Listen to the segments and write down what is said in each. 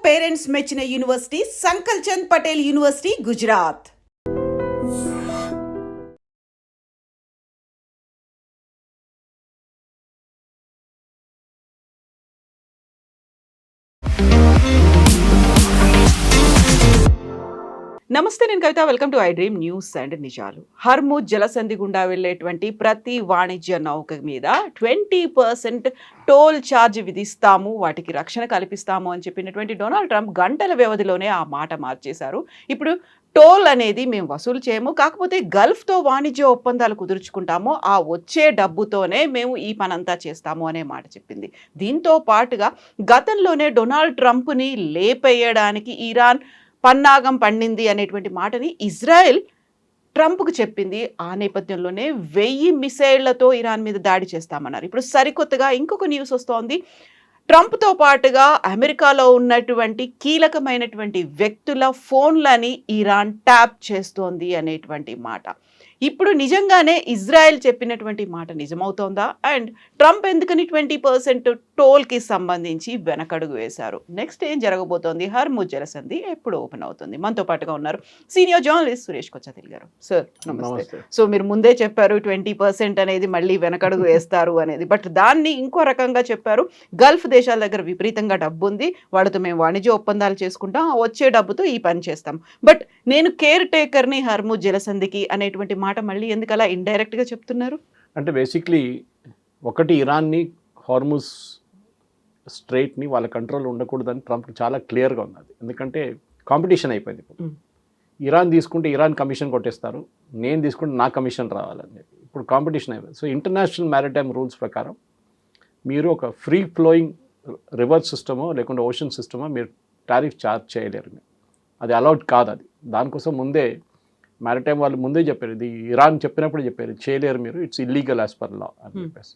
Parents మెచ్చిన university Sankalchand Patel university Gujarat. నమస్తే, నేను Kavitha. Welcome to I dream news and నిజాలు. హర్ముజ్ జలసంధి గుండా వెళ్లేటువంటి ప్రతి వాణిజ్య నౌక మీద 20% టోల్ ఛార్జ్ విధిస్తాము, వాటికి రక్షణ కల్పిస్తాము అని చెప్పినటువంటి డొనాల్డ్ ట్రంప్ గంటల వ్యవధిలోనే ఆ మాట మార్చేశారు. ఇప్పుడు టోల్ అనేది మేము వసూలు చేయము, కాకపోతే గల్ఫ్తో వాణిజ్య ఒప్పందాలు కుదుర్చుకుంటాము, ఆ వచ్చే డబ్బుతోనే మేము ఈ పనంతా చేస్తాము అనే మాట చెప్పింది. దీంతో పాటుగా గతంలోనే డొనాల్డ్ ట్రంప్ని లేపేయడానికి ఇరాన్ పన్నాగం పండింది అనేటువంటి మాటని ఇజ్రాయెల్ ట్రంప్కు చెప్పింది. ఆ నేపథ్యంలోనే 1000 మిసైళ్లతో ఇరాన్ మీద దాడి చేస్తామన్నారు. ఇప్పుడు సరికొత్తగా ఇంకొక న్యూస్ వస్తోంది. ట్రంప్తో పాటుగా అమెరికాలో ఉన్నటువంటి కీలకమైనటువంటి వ్యక్తుల ఫోన్లని ఇరాన్ ట్యాప్ చేస్తోంది అనేటువంటి మాట. ఇప్పుడు నిజంగానే ఇజ్రాయెల్ చెప్పినటువంటి మాట నిజమవుతోందా? అండ్ ట్రంప్ ఎందుకని 20% టోల్కి సంబంధించి వెనకడుగు వేశారు? నెక్స్ట్ ఏం జరగబోతోంది? హర్ముజ్ జలసంధి ఎప్పుడు ఓపెన్ అవుతుంది? మనతో పాటుగా ఉన్నారు సీనియర్ జర్నలిస్ట్ సురేష్ కొచ్చతిల్ గారు. సార్ నమస్తే. సో మీరు ముందే చెప్పారు 20% అనేది మళ్ళీ వెనకడుగు వేస్తారు అనేది, బట్ దాన్ని ఇంకో రకంగా చెప్పారు. గల్ఫ్ దేశాల దగ్గర విపరీతంగా డబ్బు ఉంది, వాళ్ళతో మేము వాణిజ్య ఒప్పందాలు చేసుకుంటాం, వచ్చే డబ్బుతో ఈ పని చేస్తాం, బట్ నేను కేర్ టేకర్ని హర్ముజ్ జలసంధికి అనేటువంటి మాట మళ్ళీ ఎందుకు అలా ఇండైరెక్ట్గా చెప్తున్నారు? అంటే బేసిక్లీ ఒకటి, ఇరాన్ని హార్ముజ్ స్ట్రైట్ని వాళ్ళ కంట్రోల్ ఉండకూడదని ట్రంప్ చాలా క్లియర్గా ఉన్నది. ఎందుకంటే కాంపిటీషన్ అయిపోయింది. ఇప్పుడు ఇరాన్ తీసుకుంటే ఇరాన్ కమిషన్ కొట్టేస్తారు, నేను తీసుకుంటే నా కమిషన్ రావాలని చెప్పి ఇప్పుడు కాంపిటీషన్ అయిపోయింది. సో ఇంటర్నేషనల్ మ్యారిటైమ్ రూల్స్ ప్రకారం మీరు ఒక ఫ్రీ ఫ్లోయింగ్ రివర్ సిస్టమో లేకుంటే ఓషన్ సిస్టమో మీరు టారిఫ్ ఛార్జ్ చేయలేరు, అది అలౌడ్ కాదు. అది దానికోసం ముందే మ్యారిటైమ్ వాళ్ళు ముందే చెప్పారు, ఇది ఇరాన్ చెప్పినప్పుడు చెప్పారు చేయలేరు మీరు, it's illegal as per law అని చెప్పేసి.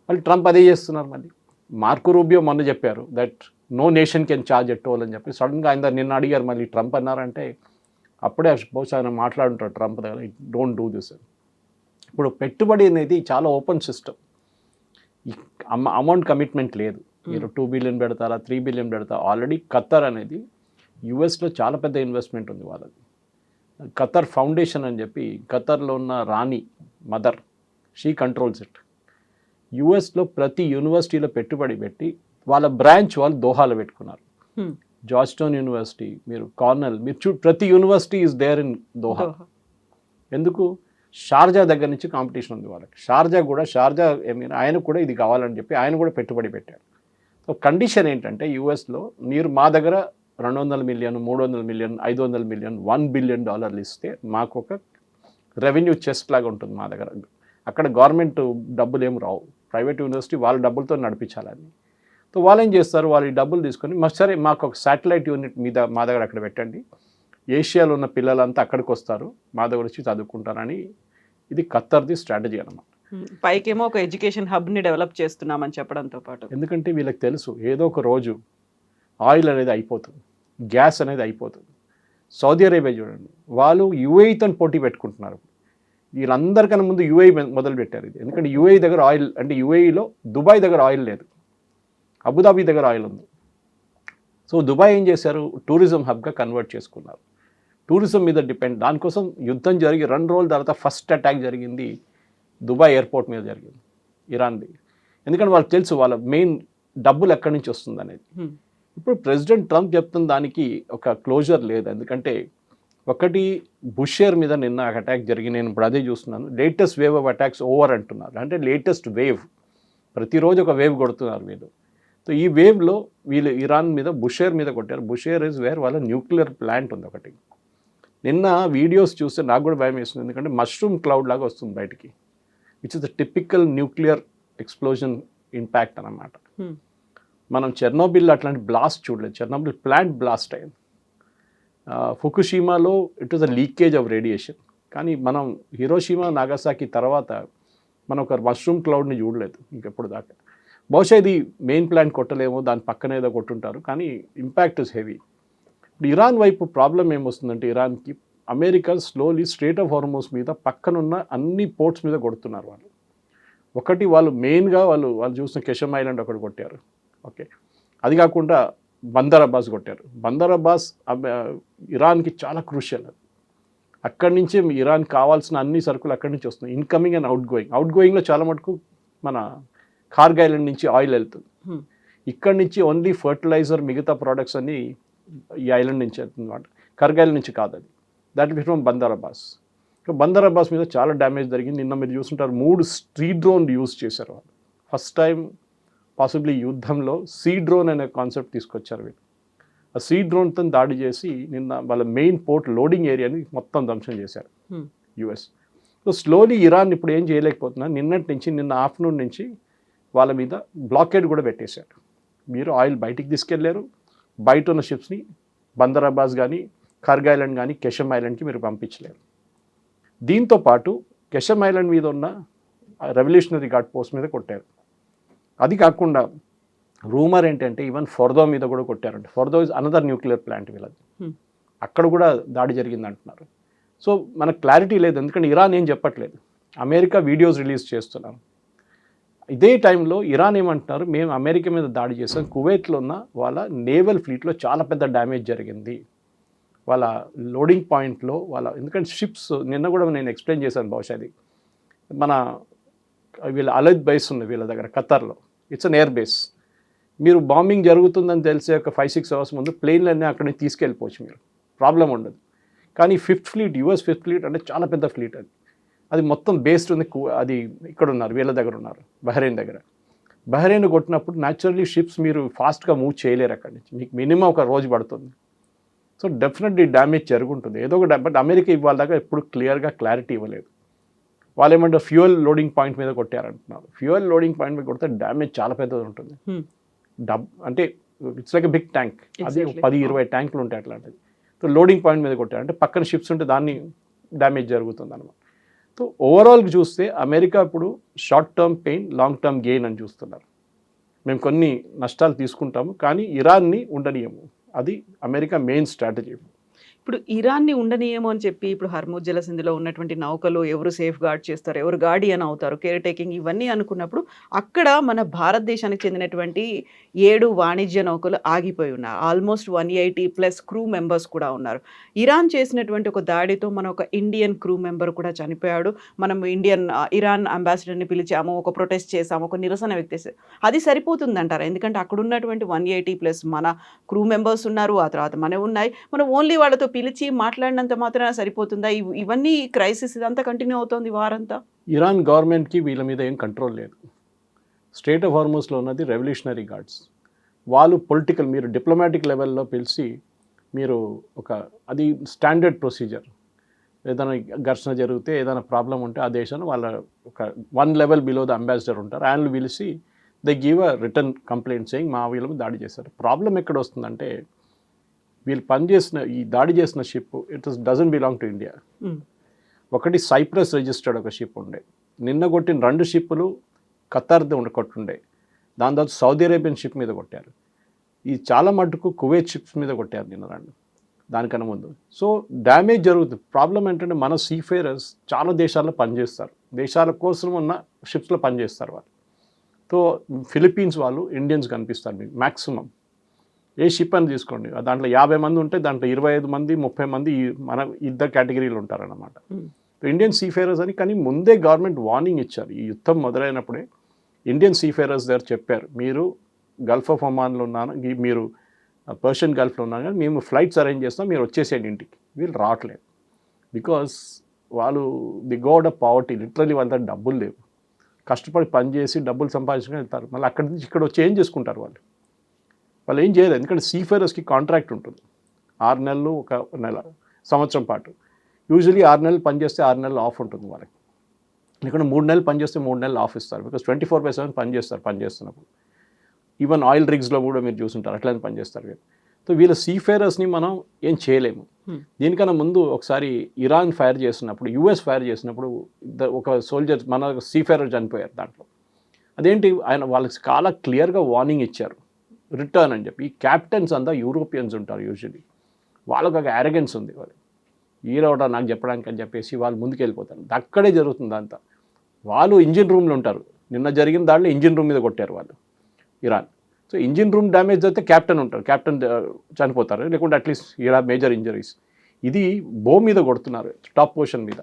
మళ్ళీ ట్రంప్ అదే చేస్తున్నారు. మళ్ళీ మార్కో రూబియో మొన్న చెప్పారు that no nation can charge at toll అని చెప్పి. సడన్గా ఆయన నిన్న అడిగారు, మళ్ళీ ట్రంప్ అన్నారంటే అప్పుడే బహుశా ఆయన మాట్లాడుంటారు ట్రంప్ దగ్గర, డోంట్ డూ దిస్. ఇప్పుడు పెట్టుబడి అనేది చాలా ఓపెన్ సిస్టమ్, అమౌంట్ కమిట్మెంట్ లేదు. మీరు 2 బిలియన్ పెడతారా, 3 బిలియన్ పెడతారా. ఆల్రెడీ ఖత్తర్ అనేది యుఎస్లో చాలా పెద్ద ఇన్వెస్ట్మెంట్ ఉంది వాళ్ళది. ఖత్తర్ ఫౌండేషన్ అని చెప్పి, ఖత్తర్లో ఉన్న రాణి మదర్, షీ కంట్రోల్స్ ఇట్. యుఎస్లో ప్రతి యూనివర్సిటీలో పెట్టుబడి పెట్టి వాళ్ళ బ్రాంచ్ వాళ్ళు దోహాలో పెట్టుకున్నారు. జార్జ్టౌన్ యూనివర్సిటీ, మీరు కార్నెల్, మీరు ప్రతి university is there in Doha. ఎందుకు? షార్జా దగ్గర నుంచి కాంపిటీషన్ ఉంది వాళ్ళకి. షార్జా ఆయన కూడా ఇది కావాలని చెప్పి ఆయన కూడా పెట్టుబడి పెట్టారు. సో కండిషన్ ఏంటంటే యుఎస్లో మీరు మా దగ్గర 200 మిలియన్, 300 మిలియన్, 500 మిలియన్, $1 బిలియన్ ఇస్తే మాకు ఒక రెవెన్యూ చెస్ట్ లాగా ఉంటుంది మా దగ్గర. అక్కడ గవర్నమెంట్ డబ్బులు ఏమి రావు, ప్రైవేట్ యూనివర్సిటీ వాళ్ళ డబ్బులతో నడిపించాలని. సో వాళ్ళు ఏం చేస్తారు, వాళ్ళు ఈ డబ్బులు తీసుకొని సరే మాకు ఒక శాటిలైట్ యూనిట్ మీద మా దగ్గర అక్కడ పెట్టండి, ఏషియాలో ఉన్న పిల్లలంతా అక్కడికి వస్తారు, మా దగ్గర వచ్చి చదువుకుంటారని. ఇది ఖత్తర్ది స్ట్రాటజీ అన్నమాట. పైకేమో ఒక ఎడ్యుకేషన్ హబ్ని డెవలప్ చేస్తున్నామని చెప్పడంతో పాటు, ఎందుకంటే వీళ్ళకి తెలుసు ఏదో ఒక రోజు ఆయిల్ అనేది అయిపోతుంది, గ్యాస్ అనేది అయిపోతుంది. సౌదీ అరేబియా చూడండి, వాళ్ళు యుఏఈతో పోటీ పెట్టుకుంటున్నారు. వీళ్ళందరికన్నా ముందు యుఏఈ మొదలు పెట్టారు ఇది. ఎందుకంటే యుఏఈ దగ్గర ఆయిల్, అంటే యుఏఈలో దుబాయ్ దగ్గర ఆయిల్ లేదు, అబుదాబి దగ్గర ఆయిల్ ఉంది. సో దుబాయ్ ఏం చేశారు, టూరిజం హబ్గా కన్వర్ట్ చేసుకున్నారు. టూరిజం మీద డిపెండ్. దానికోసం యుద్ధం జరిగి 2 రోజుల తర్వాత ఫస్ట్ అటాక్ జరిగింది దుబాయ్ ఎయిర్పోర్ట్ మీద జరిగింది, ఇరాన్ది. ఎందుకంటే వాళ్ళకి తెలుసు వాళ్ళ మెయిన్ డబ్బులు ఎక్కడి నుంచి వస్తుంది అనేది. ఇప్పుడు ప్రెసిడెంట్ ట్రంప్ చెప్తున్న దానికి ఒక క్లోజర్ లేదు. ఎందుకంటే ఒకటి, బుషేర్ మీద నిన్న అటాక్ జరిగి, నేను ఇప్పుడు అదే చూస్తున్నాను, latest wave of attacks over అంటున్నారు. అంటే లేటెస్ట్ వేవ్, ప్రతిరోజు ఒక వేవ్ కొడుతున్నారు వీళ్ళు. సో ఈ వేవ్లో వీళ్ళు ఇరాన్ మీద, బుషేర్ మీద కొట్టారు. బుషేర్ ఇస్ వేర్ వాళ్ళ న్యూక్లియర్ ప్లాంట్ ఉంది ఒకటి. నిన్న వీడియోస్ చూస్తే నాకు కూడా భయం వేస్తుంది, ఎందుకంటే మష్రూమ్ క్లౌడ్ లాగా వస్తుంది బయటికి, which is the typical nuclear explosion impact అన్నమాట. మనం చెర్నోబిల్ అట్లాంటి బ్లాస్ట్ చూడలేదు, చెర్నోబిల్ ప్లాంట్ బ్లాస్ట్ అయింది. ఫుకుషిమాలో it was a leakage of radiation. కానీ మనం హిరోషిమా, నాగసాకి తర్వాత మనం ఒక మష్రూమ్ క్లౌడ్ని చూడలేదు ఇంకెప్పుడు దాకా. బహుశా ఇది మెయిన్ ప్లాంట్ కొట్టలేమో, దాని పక్కన ఏదో కొట్టుంటారు, కానీ ఇంపాక్ట్ ఇస్ హెవీ. ఇప్పుడు ఇరాన్ వైపు ప్రాబ్లం ఏమొస్తుందంటే, ఇరాన్కి America slowly strait of Hormuz మీద పక్కనున్న అన్ని పోర్ట్స్ మీద కొడుతున్నారు వాళ్ళు. ఒకటి వాళ్ళు మెయిన్గా వాళ్ళు చూసిన కెషమ్ ఐలాండ్ ఒకటి కొట్టారు. ఓకే, అది కాకుండా బందర్ అబ్బాస్ కొట్టారు. బందర్ అబ్బాస్ ఇరాన్కి చాలా క్రూషియల్. అక్కడి నుంచే ఇరాన్ కావాల్సిన అన్ని సరుకులు అక్కడి నుంచి వస్తున్నాయి, ఇన్కమింగ్ అండ్ అవుట్ గోయింగ్లో చాలా మటుకు మన కార్గ్ ఐలాండ్ నుంచి ఆయిల్ వెళ్తుంది. ఇక్కడి నుంచి ఓన్లీ ఫర్టిలైజర్, మిగతా ప్రోడక్ట్స్ అన్ని ఈ ఐలాండ్ నుంచి వెళ్తుంది అనమాట. కార్గ్ ఐలాండ్ నుంచి కాదు అది. That is from Bandar Abbas. Bandar Abbas మీద చాలా డ్యామేజ్ జరిగింది. నిన్న మీరు చూస్తుంటారు 3 సీ డ్రోన్ యూజ్ చేశారు వాళ్ళు. ఫస్ట్ టైం పాసిబ్లీ యుద్ధంలో సీ డ్రోన్ అనే కాన్సెప్ట్ తీసుకొచ్చారు వీళ్ళు. ఆ సీ డ్రోన్తో దాడి చేసి నిన్న వాళ్ళ మెయిన్ పోర్ట్ లోడింగ్ ఏరియాని మొత్తం ధ్వంసం చేశారు యుఎస్. సో స్లోలీ ఇరాన్ ఇప్పుడు ఏం చేయలేకపోతున్నా, నిన్నటి నుంచి నిన్న ఆఫ్టర్నూన్ నుంచి వాళ్ళ మీద బ్లాకేడ్ కూడా పెట్టేశారు. మీరు ఆయిల్ బయటికి తీసుకెళ్లారు, బయట ఉన్న షిప్స్ని బందర్ అబ్బాస్ కానీ, కార్గ్ ఐలాండ్ కానీ, కెషమ్ ఐలాండ్కి మీరు పంపించలేరు. దీంతోపాటు కెషమ్ ఐలాండ్ మీద ఉన్న రెవల్యూషనరీ గార్డ్ పోస్ట్ మీద కొట్టారు. అది కాకుండా రూమర్ ఏంటంటే ఈవెన్ ఫోర్దో మీద కూడా కొట్టారంట. ఫోర్దో ఇస్ అనదర్ న్యూక్లియర్ ప్లాంట్ వీళ్ళది. అక్కడ కూడా దాడి జరిగింది అంటున్నారు. సో మనకు క్లారిటీ లేదు, ఎందుకంటే ఇరాన్ ఏం చెప్పట్లేదు. అమెరికా వీడియోస్ రిలీజ్ చేస్తున్నారు. ఇదే టైంలో ఇరాన్ ఏమంటున్నారు, మేము అమెరికా మీద దాడి చేసాం, కువైట్లో ఉన్న వాళ్ళ నేవల్ ఫ్లీట్లో చాలా పెద్ద డ్యామేజ్ జరిగింది, వాళ్ళ లోడింగ్ పాయింట్లో వాళ్ళ, ఎందుకంటే షిప్స్ నిన్న కూడా నేను ఎక్స్ప్లెయిన్ చేశాను బహుశా అది, మన వీళ్ళ అలద్ బేస్ ఉంది వీళ్ళ దగ్గర ఖతర్లో, ఇట్స్ అన్ ఎయిర్ బేస్. మీరు బాంబింగ్ జరుగుతుందని తెలిసే ఒక 5-6 అవర్స్ ముందు ప్లేన్లన్నీ అక్కడి నుంచి తీసుకెళ్ళిపోవచ్చు, మీరు ప్రాబ్లం ఉండదు. కానీ fifth fleet, US fifth fleet అంటే చాలా పెద్ద ఫ్లీట్ అది. అది మొత్తం బేస్డ్ ఉంది, అది ఇక్కడ ఉన్నారు, వీళ్ళ దగ్గర ఉన్నారు, బహ్రెయిన్ దగ్గర. బహ్రెయిన్ కొట్టినప్పుడు న్యాచురల్లీ షిప్స్ మీరు ఫాస్ట్గా మూవ్ చేయలేరు అక్కడి నుంచి, మీకు మినిమం ఒక రోజు పడుతుంది. సో డెఫినెట్లీ డ్యామేజ్ జరుగుంటుంది ఏదో ఒక. బట్ అమెరికా ఇవాళ దాకా ఎప్పుడు క్లియర్గా క్లారిటీ ఇవ్వలేదు. వాళ్ళు ఏమంటే ఫ్యూయల్ లోడింగ్ పాయింట్ మీద కొట్టారంటున్నారు. ఫ్యూయల్ లోడింగ్ పాయింట్ మీద కొడితే డ్యామేజ్ చాలా పెద్దది ఉంటుంది. అంటే it's like a big tank, అది 10-20 ట్యాంకులు ఉంటాయి అట్లాంటిది. సో లోడింగ్ పాయింట్ మీద కొట్టారంటే పక్కన షిప్స్ ఉంటే దాన్ని డ్యామేజ్ జరుగుతుంది అనమాట. సో ఓవరాల్గా చూస్తే అమెరికా ఇప్పుడు short term pain, long term gain అని చూస్తున్నారు. మేము కొన్ని నష్టాలు తీసుకుంటాము కానీ ఇరాన్ని ఉండనీయము, అది అమెరికా మెయిన్ స్ట్రాటజీ. ఇప్పుడు ఇరాన్ని ఉండనీయము అని చెప్పి ఇప్పుడు హర్ముజ్ జలసంధిలో ఉన్నటువంటి నౌకలు ఎవరు సేఫ్ గార్డ్ చేస్తారు, ఎవరు గార్డియన్ అవుతారు, కేర్ టేకింగ్, ఇవన్నీ అనుకున్నప్పుడు అక్కడ మన భారతదేశానికి చెందినటువంటి 7 వాణిజ్య నౌకలు ఆగిపోయి ఉన్నారు. ఆల్మోస్ట్ 180+ క్రూ మెంబర్స్ కూడా ఉన్నారు. ఇరాన్ చేసినటువంటి ఒక దాడితో మన ఒక ఇండియన్ క్రూ మెంబర్ కూడా చనిపోయాడు. మనం ఇరాన్ అంబాసిడర్ని పిలిచాము, ఒక ప్రొటెస్ట్ చేసాము, ఒక నిరసన వ్యక్తం, అది సరిపోతుందంటారా? ఎందుకంటే అక్కడ ఉన్నటువంటి 180+ మన క్రూ మెంబర్స్ ఉన్నారు, ఆ తర్వాత మనవి ఉన్నాయి. మనం ఓన్లీ వాళ్ళతో పిలిచి మాట్లాడినంత మాత్రాన సరిపోతుందా? ఇవన్నీ క్రైసిస్ ఇదంతా కంటిన్యూ అవుతుంది వారంతా. ఇరాన్ గవర్నమెంట్కి వీళ్ళ మీద ఏం కంట్రోల్ లేదు. స్ట్రేట్ ఆఫ్ హార్మోస్లో ఉన్నది రెవల్యూషనరీ గార్డ్స్. వాళ్ళు పొలిటికల్, మీరు డిప్లొమాటిక్ లెవెల్లో పిలిచి మీరు అది స్టాండర్డ్ ప్రొసీజర్. ఏదైనా ఘర్షణ జరిగితే, ఏదైనా ప్రాబ్లం ఉంటే ఆ దేశాన్ని వాళ్ళ ఒక 1 లెవెల్ బిలో ద అంబాసిడర్ ఉంటారు, ఆయనలు పిలిచి they give a return complaint saying మా వీళ్ళకి దాడి చేశారు. ప్రాబ్లం ఎక్కడ వస్తుందంటే వీళ్ళు ఈ దాడి చేసిన ship dozen belong to India. ఒకటి సైప్రస్ రిజిస్టర్డ్ ఒక షిప్ ఉండే, నిన్న కొట్టిన 2 షిప్పులు ఖతార్ది కొట్టుండే, దాని తర్వాత సౌదీ అరేబియన్ షిప్ మీద కొట్టారు. ఈ చాలా మటుకు కువైట్ షిప్స్ మీద కొట్టారు నిన్న 2 దానికన్నా ముందు. సో డ్యామేజ్ జరుగుతుంది. ప్రాబ్లం ఏంటంటే మన సీఫేరర్స్ చాలా దేశాల్లో పనిచేస్తారు, దేశాల కోసం ఉన్న షిప్స్లో పనిచేస్తారు వాళ్ళు. సో ఫిలిప్పీన్స్ వాళ్ళు ఇండియన్స్ కనిపిస్తారు మీకు మ్యాక్సిమం. ఏ షిప్ అని తీసుకోండి, దాంట్లో 50 మంది ఉంటే దాంట్లో 25 మంది 30 మంది మన ఇద్దరు కేటగిరీలు ఉంటారన్నమాట, ఇండియన్ సీఫేరర్స్ అని. కానీ ముందే గవర్నమెంట్ వార్నింగ్ ఇచ్చారు. ఈ యుద్ధం మొదలైనప్పుడే ఇండియన్ సీఫేరర్స్ దగ్గర చెప్పారు, మీరు గల్ఫ్ ఆఫ్ ఒమాన్లో ఉన్నాను, మీరు పర్షియన్ గల్ఫ్లో ఉన్నాను, కానీ మేము ఫ్లైట్స్ అరేంజ్ చేస్తాం, మీరు వచ్చేసేయండి ఇంటికి. వీళ్ళు రావట్లేదు, బికాస్ వాళ్ళు the god of poverty. Literally వాళ్ళ దగ్గర డబ్బులు లేవు, కష్టపడి పనిచేసి డబ్బులు సంపాదించుకొని వెళ్తారు. మళ్ళీ అక్కడి నుంచి ఇక్కడ వచ్చి ఏం చేసుకుంటారు వాళ్ళు ఏం చేయలేదు. ఎందుకంటే సీఫేరర్స్కి కాంట్రాక్ట్ ఉంటుంది 6 నెలలు, 1 నెల, సంవత్సరం పాటు. యూజువలీ 6 నెలలు పనిచేస్తే 6 నెలలు ఆఫ్ ఉంటుంది వాళ్ళకి. ఇక్కడ 3 నెలలు పనిచేస్తే 3 నెలలు ఆఫ్ ఇస్తారు, బికాస్ 24/7 పనిచేస్తున్నప్పుడు. ఈవెన్ ఆయిల్ రిగ్స్లో కూడా మీరు చూసుంటారు, అట్లనే పనిచేస్తారు వీళ్ళు. సో వీళ్ళ సీఫేరర్స్ని మనం ఏం చేయలేము. దీనికన్నా ముందు ఒకసారి ఇరాన్ ఫైర్ చేసినప్పుడు, యుఎస్ ఫైర్ చేసినప్పుడు ఒక సోల్జర్, మన సీఫేరర్ చనిపోయారు దాంట్లో. అదేంటి, ఆయన వాళ్ళకి చాలా క్లియర్గా వార్నింగ్ ఇచ్చారు, రిటర్న్ అని చెప్పి. ఈ క్యాప్టెన్స్ అంతా యూరోపియన్స్ ఉంటారు యూజువలీ, వాళ్ళకు ఒక అరగెన్స్ ఉంది, వాళ్ళు ఈరోట నాకు చెప్పడానికి అని చెప్పేసి వాళ్ళు ముందుకు వెళ్ళిపోతారు. అక్కడే జరుగుతుంది అంతా. వాళ్ళు ఇంజిన్ రూమ్లో ఉంటారు. నిన్న జరిగిన దాంట్లో ఇంజిన్ రూమ్ మీద కొట్టారు వాళ్ళు Iran. So engine room damage అయితే క్యాప్టెన్ ఉంటారు, క్యాప్టెన్ చనిపోతారు, లేకుంటే అట్లీస్ట్ ఇలా మేజర్ ఇంజరీస్. ఇది బో మీద కొడుతున్నారు, టాప్ పోర్షన్ మీద.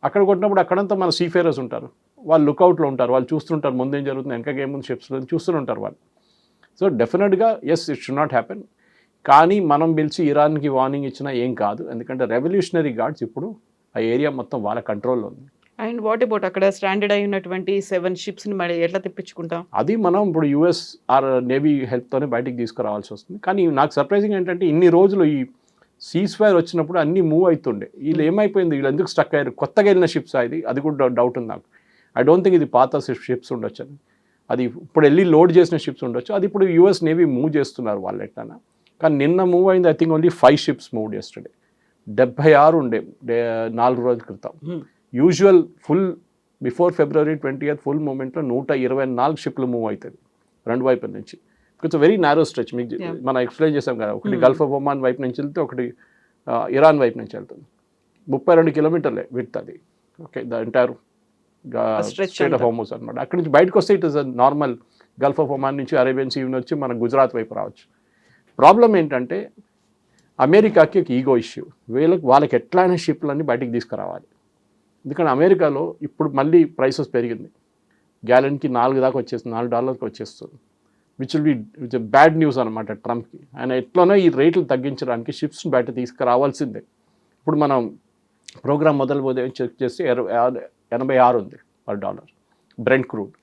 అక్కడ కొట్టినప్పుడు అక్కడంతా మన సీఫేరర్స్ ఉంటారు, వాళ్ళు లుక్అవుట్లో ఉంటారు, వాళ్ళు చూస్తుంటారు ముందేం జరుగుతుంది, వెనక ఏముంది షిప్స్లో చూస్తుంటారు వాళ్ళు. సో డెఫినెట్గా yes, it should not happen. కానీ మనం పిలిచి ఇరాన్కి వార్నింగ్ ఇచ్చినా ఏం కాదు, ఎందుకంటే రెవల్యూషనరీ గార్డ్స్ ఇప్పుడు ఆ ఏరియా మొత్తం వాళ్ళ కంట్రోల్లో ఉంది. అండ్ వాట్ అబౌట్ అక్కడ స్టాండర్డ్ అయి ఉన్నటువంటి 7 షిప్స్ని మరి ఎట్లా తెప్పించుకుంటాం? అది మనం ఇప్పుడు యుఎస్ ఆర్ నేవీ హెల్ప్తోనే బయటికి తీసుకురావాల్సి వస్తుంది. కానీ నాకు సర్ప్రైజింగ్ ఏంటంటే ఇన్ని రోజులు ఈ సీజ్ ఫైర్ వచ్చినప్పుడు అన్నీ మూవ్ అవుతుండే, వీళ్ళు ఏమైపోయింది, వీళ్ళు ఎందుకు స్టక్ అయ్యారు? కొత్తగా వెళ్ళిన షిప్స్ అది కూడా డౌట్ ఉంది నాకు. ఐ డోంట్ థింక్ ఇది పాత షిప్స్ ఉండొచ్చు అని, అది ఇప్పుడు వెళ్ళి లోడ్ చేసిన షిప్స్ ఉండొచ్చు, అది ఇప్పుడు యుఎస్ నేవీ మూవ్ చేస్తున్నారు వాళ్ళు ఎట్లా. కానీ నిన్న మూవ్ అయింది I think only 5 ships move చేస్తుండే, 76 ఉండే 4 రోజుల క్రితం. Usual full before February 20th full మూమెంట్లో 124 షిప్లు మూవ్ అవుతుంది రెండు వైపుల నుంచి. ఇట్స్ వెరీ నారో స్ట్రెచ్, మీకు మనం ఎక్స్ప్లెయిన్ చేసాం కదా, ఒకటి గల్ఫ్ ఆఫ్ ఒమాన్ వైపు నుంచి వెళ్తే ఒకటి ఇరాన్ వైపు నుంచి వెళ్తుంది. 32 కిలోమీటర్లే విడ్త్ అది. Okay, the entire strait of Hormuz అనమాట. అక్కడి నుంచి బయటకు వస్తే it is normal Gulf of Oman నుంచి అరేబియన్ సీ వచ్చి మన గుజరాత్ వైపు రావచ్చు. ప్రాబ్లం ఏంటంటే అమెరికాకి ఒక ఈగో ఇష్యూ, వాళ్ళకి ఎట్లయినా షిప్లన్నీ బయటికి తీసుకురావాలి. ఎందుకంటే అమెరికాలో ఇప్పుడు మళ్ళీ ప్రైసెస్ పెరిగింది, గ్యాలన్కి $4 వచ్చేస్తుంది, $4 వచ్చేస్తుంది, విచ్ బ్యాడ్ న్యూస్ అనమాట ట్రంప్కి. ఆయన ఎట్లనో ఈ రేట్లు తగ్గించడానికి షిప్స్ని బయట తీసుకురావాల్సిందే. ఇప్పుడు మనం ప్రోగ్రామ్ మొదలుపోతే చెక్ చేస్తే 86 ఉంది $1 బ్రెంట్ క్రూడ్.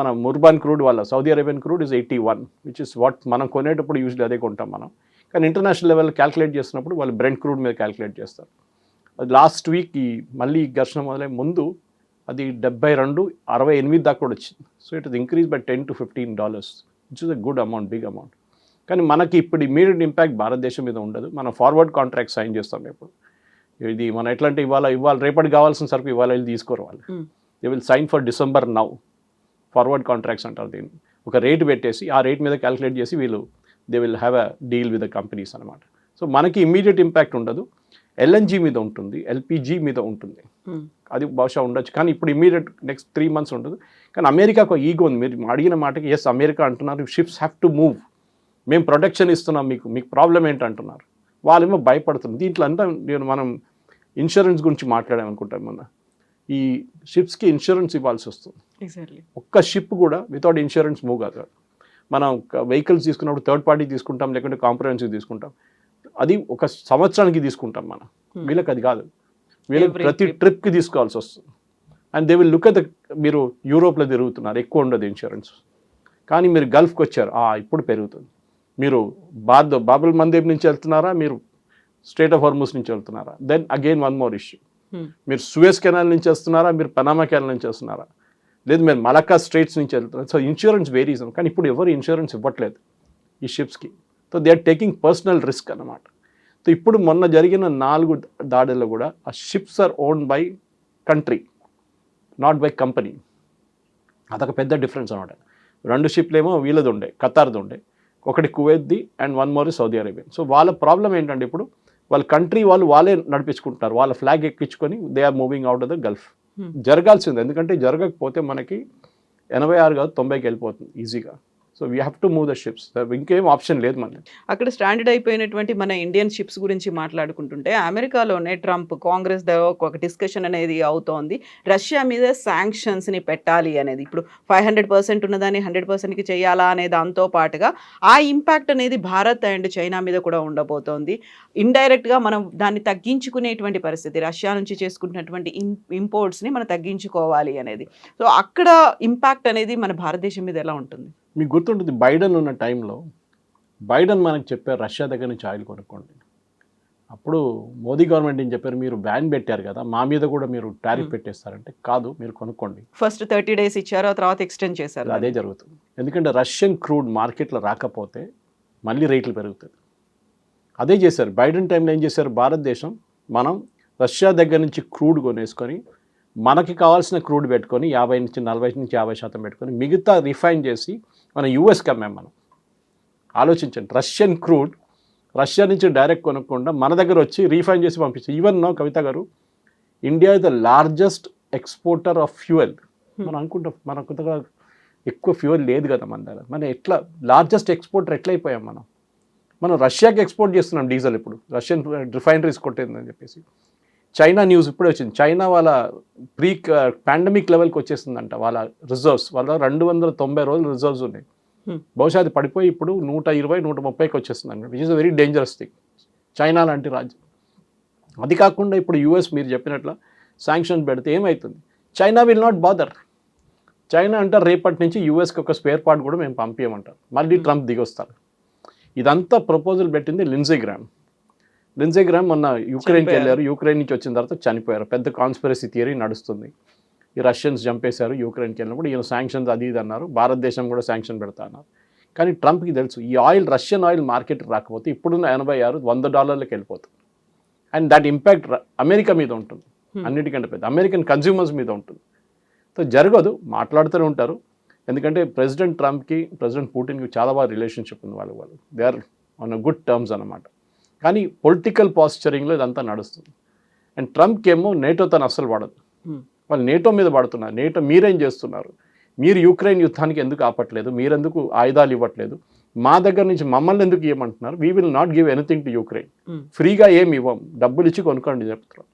మన ముర్బాన్ క్రూడ్ వల్ల Saudi Arabian crude is 81, which is what మనం కొనేటప్పుడు యూజువల్లీ అదే కొంటాం మనం. కానీ ఇంటర్నేషనల్ లెవెల్ క్యాల్కులేట్ చేస్తున్నప్పుడు వాళ్ళు బ్రెంట్ క్రూడ్ మీద క్యాల్కులేట్ చేస్తారు. లాస్ట్ వీక్ ఈ మళ్ళీ ఘర్షణ మొదలై ముందు అది 72, 68 దాకా కూడా వచ్చింది. So it is increase by $10 to $15, which is a good amount, big amount. కానీ మనకి ఇప్పుడు ఇమీడియట్ ఇంపాక్ట్ భారతదేశం మీద ఉండదు, మనం ఫార్వర్డ్ కాంట్రాక్ట్ సైన్ చేస్తాం ఇప్పుడు. ఇది మనం ఎట్లా అంటే ఇవాళ రేపటికి కావాల్సిన సరుకు ఇవాళ వెళ్ళి తీసుకోరు వాళ్ళు. They will sign for December now, forward contracts అంటారు దీన్ని. ఒక రేట్ పెట్టేసి ఆ రేట్ మీద క్యాల్కులేట్ చేసి వీళ్ళు they will have a deal with the companies అనమాట. సో మనకి ఇమీడియట్ ఇంపాక్ట్ ఉండదు, ఎల్ఎన్జీ మీద ఉంటుంది, ఎల్పిజి మీద ఉంటుంది, అది బహుశా ఉండొచ్చు. కానీ ఇప్పుడు ఇమీడియట్ నెక్స్ట్ 3 months ఉండదు. కానీ అమెరికాకు ఈగో ఉంది, మీరు అడిగిన మాటకి ఎస్ అమెరికా అంటున్నారు షిప్స్ హ్యావ్ టు మూవ్, మేము ప్రొటెక్షన్ ఇస్తున్నాం, మీకు ప్రాబ్లం ఏంటి అంటున్నారు. వాళ్ళేమో భయపడుతున్నారు. దీంట్లో అంతా మనం ఇన్సూరెన్స్ గురించి మాట్లాడామనుకుంటాం. మొన్న ఈ షిప్స్కి ఇన్సూరెన్స్ ఇవ్వాల్సి వస్తుంది. ఒక్క షిప్ కూడా వితౌట్ ఇన్సూరెన్స్ మూవ్ కాదు. మనం వెహికల్స్ తీసుకున్నప్పుడు థర్డ్ పార్టీ తీసుకుంటాం, లేకుంటే కాంప్రహెన్సివ్ తీసుకుంటాం, అది ఒక సంవత్సరానికి తీసుకుంటాం మనం. వీళ్ళకి అది కాదు, వీళ్ళకి ప్రతి ట్రిప్కి తీసుకోవాల్సి వస్తుంది. And they will look at the, మీరు యూరోప్లో తిరుగుతున్నారు, ఎక్కువ ఉండదు ఇన్సూరెన్స్. కానీ మీరు గల్ఫ్కి వచ్చారు, ఇప్పుడు పెరుగుతుంది. మీరు బాబుల్ మందేబ్ నుంచి వెళ్తున్నారా, మీరు స్ట్రెయిట్ ఆఫ్ హార్ముజ్ నుంచి వెళ్తున్నారా, then again one more issue. మీరు సూయజ్ కెనాల్ నుంచి వస్తున్నారా, మీరు పనామా కెనాల్ నుంచి వస్తున్నారా, లేదు మీరు మలక్కా స్ట్రైట్స్ నుంచి వెళ్తున్నారు. So insurance varies. కానీ ఇప్పుడు ఎవరు ఇన్సూరెన్స్ ఇవ్వట్లేదు ఈ షిప్స్కి. So they are taking personal risk అన్నమాట. సో ఇప్పుడు మొన్న జరిగిన 4 దాడుల్లో కూడా ఆ ships are owned by country, not by company. అదొక పెద్ద డిఫరెన్స్ అనమాట. 2 షిప్లు ఏమో వీళ్ళది ఉండే, ఖతార్ది ఉండే, ఒకటి కువైత్ది and 1 more Saudi Arabian. So వాళ్ళ ప్రాబ్లం ఏంటంటే ఇప్పుడు వాళ్ళ కంట్రీ వాళ్ళే నడిపించుకుంటున్నారు, వాళ్ళ ఫ్లాగ్ ఎక్కించుకొని they are moving out of the gulf. జరగాల్సింది, ఎందుకంటే జరగకపోతే మనకి 86 కాదు 90కి వెళ్ళిపోతుంది ఈజీగా. So we have to move the ships, ఇంకేం ఆప్షన్ లేదు మనకి. అక్కడ స్టాండర్డ్ అయిపోయినటువంటి మన ఇండియన్ షిప్స్ గురించి మాట్లాడుకుంటుంటే అమెరికాలోనే ట్రంప్ కాంగ్రెస్ ఒక డిస్కషన్ అనేది అవుతోంది, రష్యా మీద శాంక్షన్స్ని పెట్టాలి అనేది. ఇప్పుడు 500% ఉన్నదాన్ని 100%కి చేయాలా అనే దాంతో పాటుగా ఆ ఇంపాక్ట్ అనేది భారత్ అండ్ చైనా మీద కూడా ఉండబోతోంది. ఇండైరెక్ట్గా మనం దాన్ని తగ్గించుకునేటువంటి పరిస్థితి, రష్యా నుంచి చేసుకుంటున్నటువంటి ఇంపోర్ట్స్ని మనం తగ్గించుకోవాలి అనేది. సో అక్కడ ఇంపాక్ట్ అనేది మన భారతదేశం మీద ఎలా ఉంటుంది? మీకు గుర్తుంటుంది, బైడెన్ ఉన్న టైంలో బైడెన్ మనకు చెప్పారు రష్యా దగ్గర నుంచి ఆయిల్ కొనుక్కోండి. అప్పుడు మోదీ గవర్నమెంట్ ఏం చెప్పారు, మీరు బ్యాన్ పెట్టారు కదా, మా మీద కూడా మీరు టారిఫ్ పెట్టేస్తారంటే కాదు, మీరు కొనుక్కోండి. ఫస్ట్ 30 days ఇచ్చారు, ఆ తర్వాత ఎక్స్టెండ్ చేశారు. అదే జరుగుతుంది. ఎందుకంటే రష్యన్ క్రూడ్ మార్కెట్లో రాకపోతే మళ్ళీ రేట్లు పెరుగుతాయి. అదే చేశారు బైడెన్ టైంలో. ఏం చేశారు, భారతదేశం మనం రష్యా దగ్గర నుంచి క్రూడ్ కొనేసుకొని మనకి కావాల్సిన క్రూడ్ పెట్టుకొని 50 నుంచి 40 నుంచి 50% పెట్టుకొని మిగతా రిఫైన్ చేసి మన యూఎస్కి అమ్మాం. మనం ఆలోచించండి, రష్యన్ క్రూడ్ రష్యా నుంచి డైరెక్ట్ కొనకుండా మన దగ్గర వచ్చి రీఫైన్ చేసి పంపించారు. ఈవెన్ నో కవిత గారు, India is the largest exporter of fuel. మనం అనుకుంటాం, మన కొత్తగా ఎక్కువ ఫ్యూయల్ లేదు కదా మన దగ్గర. మనం ఎట్లా లార్జెస్ట్ ఎక్స్పోర్టర్ ఎట్లా అయిపోయాం మనం రష్యాకి ఎక్స్పోర్ట్ చేస్తున్నాం డీజిల్ ఇప్పుడు, రష్యన్ రిఫైనరీస్ కొట్టిందని చెప్పేసి. చైనా న్యూస్ ఇప్పుడే వచ్చింది, చైనా వాళ్ళ ప్రీ పాండమిక్ లెవెల్కి వచ్చేసిందంట వాళ్ళ రిజర్వ్స్. వాళ్ళ 290 రోజులు రిజర్వ్స్ ఉన్నాయి. బహుశా అది పడిపోయి ఇప్పుడు 120-130కి వచ్చేస్తుందండి, which is a very dangerous thing. China లాంటి రాజ్యం. అది కాకుండా ఇప్పుడు యూఎస్ మీరు చెప్పినట్ల శాంక్షన్ పెడితే ఏమవుతుంది? China will not bother. China అంటారు రేపటి నుంచి యూఎస్కి ఒక స్పేర్ పార్ట్ కూడా మేము పంపించమంటారు. మళ్ళీ ట్రంప్ దిగొస్తారు. ఇదంతా ప్రపోజల్ పెట్టింది లిండ్సే గ్రామ్. లిండ్సే గ్రామ్ మొన్న యూక్రెయిన్కి వెళ్ళారు, యూక్రెయిన్ నుంచి వచ్చిన తర్వాత చనిపోయారు. పెద్ద కాన్స్పిరసీ థియరీ నడుస్తుంది, ఈ రష్యన్స్ చంపేశారు యూక్రెయిన్కి వెళ్ళినప్పుడు, ఈయన శాంక్షన్స్ అది ఇది అన్నారు, భారతదేశం కూడా శాంక్షన్ పెడతా అన్నారు. కానీ ట్రంప్కి తెలుసు ఈ ఆయిల్, రష్యన్ ఆయిల్ మార్కెట్కి రాకపోతే ఇప్పుడున్న $86-100 వెళ్ళిపోతుంది. అండ్ దట్ ఇంపాక్ట్ అమెరికా మీద ఉంటుంది, అన్నిటికంటే పెద్ద అమెరికన్ కన్జ్యూమర్స్ మీద ఉంటుంది. సో జరగదు, మాట్లాడుతూనే ఉంటారు. ఎందుకంటే ప్రెసిడెంట్ ట్రంప్కి ప్రెసిడెంట్ పుటిన్కి చాలా బాగా రిలేషన్షిప్ ఉంది, వాళ్ళు they are on a good terms అన్నమాట. కానీ పొలిటికల్ పాస్చరింగ్లో ఇదంతా నడుస్తుంది. అండ్ ట్రంప్కి ఏమో నేటో తను అస్సలు పడదు. వాళ్ళు నేటో మీద పడుతున్నారు. నేటో మీరేం చేస్తున్నారు, మీరు యుక్రెయిన్ యుద్ధానికి ఎందుకు ఆపట్లేదు, మీరెందుకు ఆయుధాలు ఇవ్వట్లేదు, మా దగ్గర నుంచి మమ్మల్ని ఎందుకు ఇవ్వమంటున్నారు, we will not give anything to Ukraine, ఫ్రీగా ఏమి ఇవ్వం, డబ్బులు ఇచ్చి కొనుక్కోండి చెప్తున్నారు.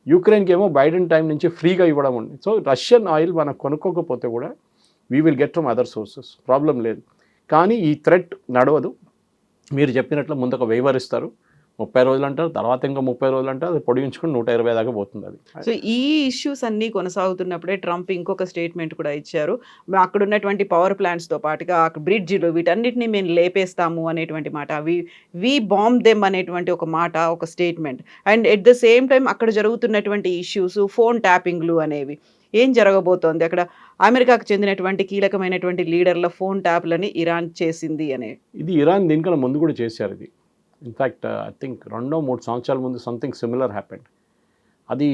యుక్రెయిన్కి ఏమో బైడెన్ టైం నుంచి ఫ్రీగా ఇవ్వడం ఉంది. సో రష్యన్ ఆయిల్ మనం కొనుక్కోకపోతే కూడా we will get from other sources, problem లేదు. కానీ ఈ థ్రెట్ నడవదు. మీరు చెప్పినట్లు ముందుకు వ్యవహరిస్తారు, 30 రోజులు అంటారు, తర్వాత ఇంకా 30 రోజులు అంటారు, అది పొడిగించుకుని 120 దాకా పోతుంది అది. సో ఈ ఇష్యూస్ అన్నీ కొనసాగుతున్నప్పుడే ట్రంప్ ఇంకొక స్టేట్మెంట్ కూడా ఇచ్చారు, అక్కడ ఉన్నటువంటి పవర్ ప్లాంట్స్తో పాటుగా బ్రిడ్జిలు వీటన్నిటిని మేము లేపేస్తాము అనేటువంటి మాట, వి బాంబ్ దెమ్ అనేటువంటి ఒక మాట, ఒక statement. And at the same time అక్కడ జరుగుతున్నటువంటి ఇష్యూస్, ఫోన్ ట్యాపింగ్లు అనేవి ఏం జరగబోతోంది అక్కడ? అమెరికాకు చెందినటువంటి కీలకమైనటువంటి లీడర్ల ఫోన్ ట్యాప్లని ఇరాన్ చేసింది అనే, ఇది ఇరాన్ దీనికన్నా ముందు కూడా చేశారు. ఇది ఇన్ఫ్యాక్ట్ ఐ థింక్ 2-3 సంవత్సరాల ముందు సంథింగ్ సిమిలర్ హ్యాపెండ్. అది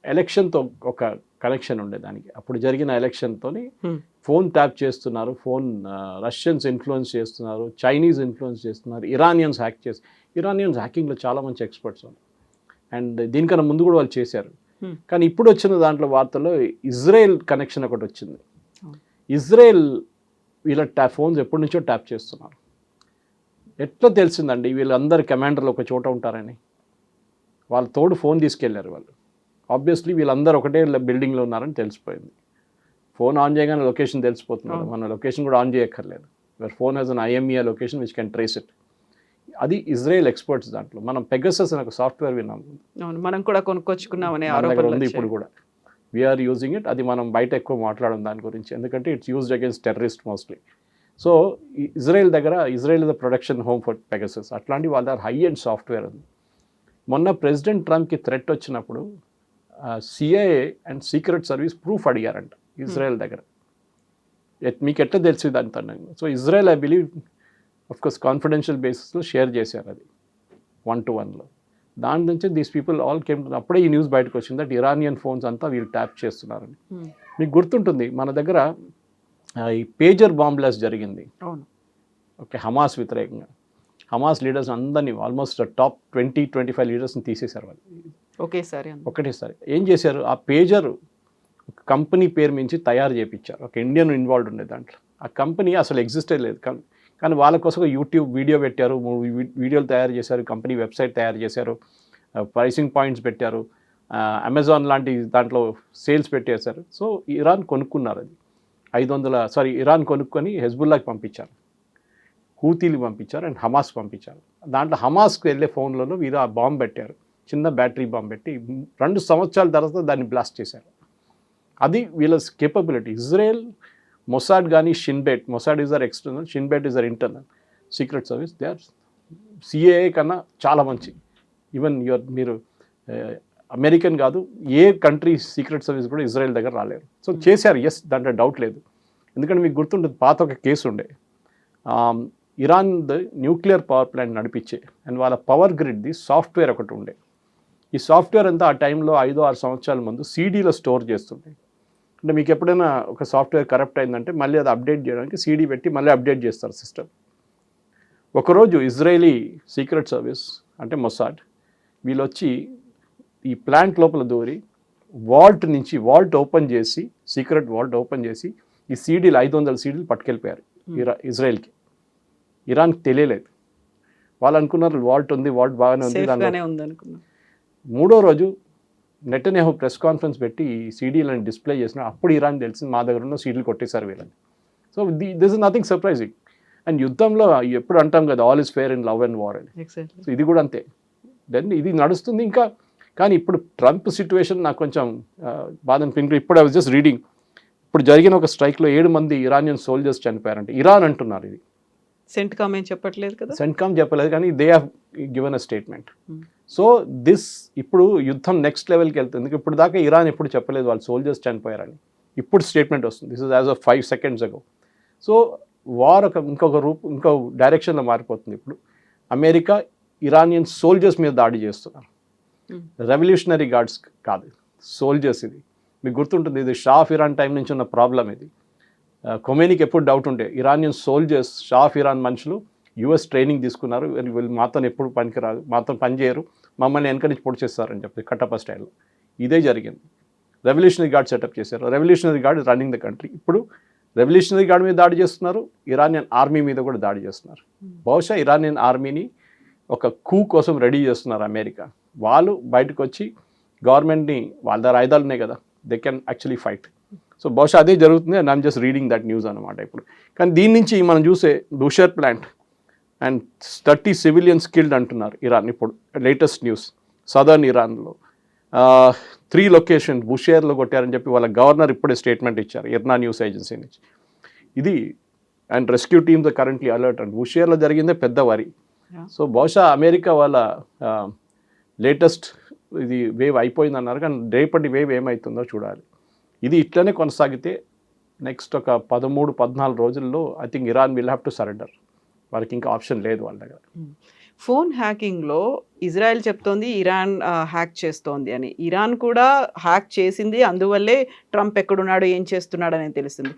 ఎలక్షన్తో ఒక కనెక్షన్ ఉండే దానికి. అప్పుడు జరిగిన ఎలక్షన్తో ఫోన్ ట్యాప్ చేస్తున్నారు, ఫోన్ రష్యన్స్ ఇన్ఫ్లుయెన్స్ చేస్తున్నారు, చైనీస్ ఇన్ఫ్లుయెన్స్ చేస్తున్నారు, ఇరానియన్స్ హ్యాకింగ్లో చాలా మంచి ఎక్స్పర్ట్స్ వాళ్ళు. అండ్ దీనికన్నా ముందు కూడా వాళ్ళు చేశారు. కానీ ఇప్పుడు వచ్చిన దాంట్లో వార్తల్లో ఇజ్రాయెల్ కనెక్షన్ ఒకటి వచ్చింది. ఇజ్రాయెల్ వీళ్ళ ఫోన్స్ ఎప్పటి నుంచో ట్యాప్ చేస్తున్నారు. ఎట్లా తెలిసిందండి వీళ్ళందరు కమాండర్లు ఒక చోట ఉంటారని? వాళ్ళ తోడు ఫోన్ తీసుకెళ్లారు వాళ్ళు. ఆబ్వియస్లీ వీళ్ళందరూ ఒకటే బిల్డింగ్లో ఉన్నారని తెలిసిపోయింది. ఫోన్ ఆన్ చేయగానే లొకేషన్ తెలిసిపోతున్నారు, మన లొకేషన్ కూడా ఆన్ చేయక్కర్లేదు. Your phone has an IMEI location which can trace it. అది ఇజ్రాయెల్ ఎక్స్పర్ట్స్ దాంట్లో. మనం పెగసస్ అనే ఒక సాఫ్ట్వేర్ విన్నాం, మనం కూడా కొనుక్కొచ్చుకున్నామనే ఆరోపణ ఉంది ఇప్పుడు కూడా. We are using it. అది మనం బయట ఎక్కువ మాట్లాడడం దాని గురించి, ఎందుకంటే it's used against terrorist mostly. So Israel దగ్గర, Israel is the production home for Pegasus. అట్లాంటి వాళ్ళ హై ఎండ్ సాఫ్ట్వేర్ ఉంది. మొన్న ప్రెసిడెంట్ ట్రంప్కి థ్రెట్ వచ్చినప్పుడు CIA and secret service proof అడిగారంట ఇజ్రాయెల్ దగ్గర. మీకు ఎట్లా తెలిసింది అంత? So Israel I believe of course confidential బేసిస్లో షేర్ చేశారు అది 1-to-1లో. దాని నుంచి these people all came to, అప్పుడే ఈ న్యూస్ బయటకు వచ్చింది దట్ ఇరానియన్ ఫోన్స్ అంతా వీళ్ళు ట్యాప్ చేస్తున్నారని. మీకు గుర్తుంటుంది మన దగ్గర ఈ పేజర్ బాంబ్ బ్లాస్ట్ జరిగింది, ఓకే, హమాస్ వ్యతిరేకంగా. హమాస్ లీడర్స్ అందరినీ ఆల్మోస్ట్ టాప్ 20-25 లీడర్స్ని తీసేశారు వాళ్ళు ఒకటేసారి. ఏం చేశారు, ఆ పేజర్ ఒక కంపెనీ పేరు మించి తయారు చేయించారు. ఒక ఇండియన్ ఇన్వాల్వ్డ్ ఉండే దాంట్లో. ఆ కంపెనీ అసలు ఎగ్జిస్టే లేదు, కానీ వాళ్ళ కోసం యూట్యూబ్ వీడియో పెట్టారు, వీడియోలు తయారు చేశారు, కంపెనీ వెబ్సైట్ తయారు చేశారు, ప్రైసింగ్ పాయింట్స్ పెట్టారు, అమెజాన్ లాంటి దాంట్లో సేల్స్ పెట్టేశారు. సో ఇరాన్ కొనుక్కున్నారు అది. ఇరాన్ కొనుక్కొని హెజ్బుల్లాకి పంపించారు, హూతీలు పంపించారు, అండ్ హమాస్ పంపించారు. దాంట్లో హమాస్కి వెళ్ళే ఫోన్లలో వీరు ఆ బాంబు పెట్టారు, చిన్న బ్యాటరీ బాంబు పెట్టి 2 సంవత్సరాల తర్వాత దాన్ని బ్లాస్ట్ చేశారు. అది వీళ్ళ కేపబిలిటీ. ఇజ్రాయెల్ మొసాడ్ కానీ Shin Bet, Mossad is our external, Shin Bet is our internal secret service. They are CIA కన్నా చాలా మంచి. ఈవెన్ మీరు అమెరికన్ కాదు, ఏ కంట్రీ సీక్రెట్ సర్వీస్ కూడా ఇజ్రాయెల్ దగ్గర రాలేరు. సో చేశారు, ఎస్, దాంట్లో డౌట్ లేదు. ఎందుకంటే మీకు గుర్తుంటుంది, పాత ఒక కేసు ఉండే, ఇరాన్ న్యూక్లియర్ పవర్ ప్లాంట్ నడిపించే అండ్ వాళ్ళ పవర్ గ్రిడ్ది సాఫ్ట్వేర్ ఒకటి ఉండే. ఈ సాఫ్ట్వేర్ అంతా ఆ టైంలో 5-6 సంవత్సరాల ముందు CDలో స్టోర్ చేస్తుండే. అంటే మీకు ఎప్పుడైనా ఒక సాఫ్ట్వేర్ కరప్ట్ అయిందంటే మళ్ళీ అది అప్డేట్ చేయడానికి CD పెట్టి మళ్ళీ అప్డేట్ చేస్తారు సిస్టమ్. ఒకరోజు ఇజ్రాయలీ సీక్రెట్ సర్వీస్ అంటే మొసాడ్ వీళ్ళు వచ్చి ఈ ప్లాంట్ లోపల దూరి వాల్ట్ ఓపెన్ చేసి, సీక్రెట్ వాల్ట్ ఓపెన్ చేసి ఈ సీడీలు 500 సీడీలు పట్టుకెళ్ళిపోయారు ఇజ్రాయెల్కి. ఇరాన్కి తెలియలేదు. వాళ్ళు అనుకున్నారు వాల్ట్ ఉంది, వాల్ట్ బాగానే ఉంది. మూడో రోజు నెటన్యాహు ప్రెస్ కాన్ఫరెన్స్ పెట్టి ఈ సీడీలను డిస్ప్లే చేసిన అప్పుడు ఇరాన్ తెలిసింది మా దగ్గర ఉన్న సీడీలు కొట్టేశారు వీళ్ళని. So this is nothing surprising. And యుద్ధంలో ఎప్పుడు అంటాం కదా all is fair in love and war అని. సో ఇది కూడా అంతే. దెన్ ఇది నడుస్తుంది ఇంకా. కానీ ఇప్పుడు ట్రంప్ సిచ్యువేషన్ నాకు కొంచెం బాధ అనిపించింది. ఇప్పుడు ఐ వాజ్ జస్ట్ రీడింగ్, ఇప్పుడు జరిగిన ఒక స్ట్రైక్లో 7 మంది ఇరానియన్ సోల్జర్స్ చనిపోయారంటే ఇరాన్ అంటున్నారు. ఇది సెంట్కామ్ ఏం చెప్పట్లేదు కదా, సెంట్కామ్ చెప్పలేదు, కానీ they have given a statement. So this ఇప్పుడు యుద్ధం నెక్స్ట్ లెవెల్కి వెళ్తుంది. ఇప్పుడు దాకా ఇరాన్ ఎప్పుడు చెప్పలేదు వాళ్ళు సోల్జర్స్ చనిపోయారని. ఇప్పుడు స్టేట్మెంట్ వస్తుంది. This is as of 5 seconds ago. So war ఇంకో డైరెక్షన్లో మారిపోతుంది. ఇప్పుడు అమెరికా ఇరానియన్ సోల్జర్స్ మీద దాడి చేస్తున్నారు. రెవల్యూషనరీ గార్డ్స్ కాదు, సోల్జర్స్. ఇది మీకు గుర్తుంటుంది, ఇది షా ఆఫ్ ఇరాన్ టైం నుంచి ఉన్న ప్రాబ్లం. ఇది ఖొమేనీకి ఎప్పుడు డౌట్ ఉంటే Iranian soldiers, Shah of Iran మనుషులు యుఎస్ ట్రైనింగ్ తీసుకున్నారు, వీళ్ళు మాతో ఎప్పుడు పనికిరాదు, మాతో పనిచేయరు, మమ్మల్ని వెనక నుంచి పొడి చేస్తారని చెప్పి కట్టప్ప స్టైల్లో. ఇదే జరిగింది. రెవల్యూషనరీ గార్డ్ సెటప్ చేశారు. Revolutionary guard running the country. ఇప్పుడు రెవల్యూషనరీ గార్డ్ మీద దాడి చేస్తున్నారు, ఇరానియన్ ఆర్మీ మీద కూడా దాడి చేస్తున్నారు. బహుశా ఇరానియన్ ఆర్మీని ఒక కూ కోసం రెడీ చేస్తున్నారు అమెరికా. వాళ్ళు బయటకు వచ్చి గవర్నమెంట్ని, వాళ్ళ దగ్గర ఆయుధాలు ఉన్నాయి కదా, they can actually fight. So బహుశా అదే జరుగుతుంది. And I'm just reading that news అనమాట ఇప్పుడు. కానీ దీని నుంచి మనం చూసే బుషర్ ప్లాంట్ అండ్ 30 civilians కిల్డ్ అంటున్నారు ఇరాన్. ఇప్పుడు లేటెస్ట్ న్యూస్ సదర్న్ ఇరాన్లో 3 locations బుషేర్లో కొట్టారని చెప్పి వాళ్ళ గవర్నర్ ఇప్పుడే స్టేట్మెంట్ ఇచ్చారు ఇర్నా న్యూస్ ఏజెన్సీ నుంచి. ఇది and rescue teams currently alert and బుషేర్లో జరిగిందే పెద్ద వరి. సో బహుశా అమెరికా వాళ్ళ లేటెస్ట్ ఇది వేవ్ అయిపోయింది అన్నారు, కానీ రేపటి వేవ్ ఏమవుతుందో చూడాలి. ఇది ఇట్లనే కొనసాగితే నెక్స్ట్ ఒక 13-14 రోజుల్లో I think Iran will have to surrender. వాళ్ళకి ఇంకా ఆప్షన్ లేదు వాళ్ళ దగ్గర. ఫోన్ హ్యాకింగ్లో ఇజ్రాయెల్ చెప్తోంది ఇరాన్ హ్యాక్ చేస్తోంది అని. ఇరాన్ కూడా హ్యాక్ చేసింది, అందువల్లే ట్రంప్ ఎక్కడున్నాడు ఏం చేస్తున్నాడు అనేది తెలుస్తుంది.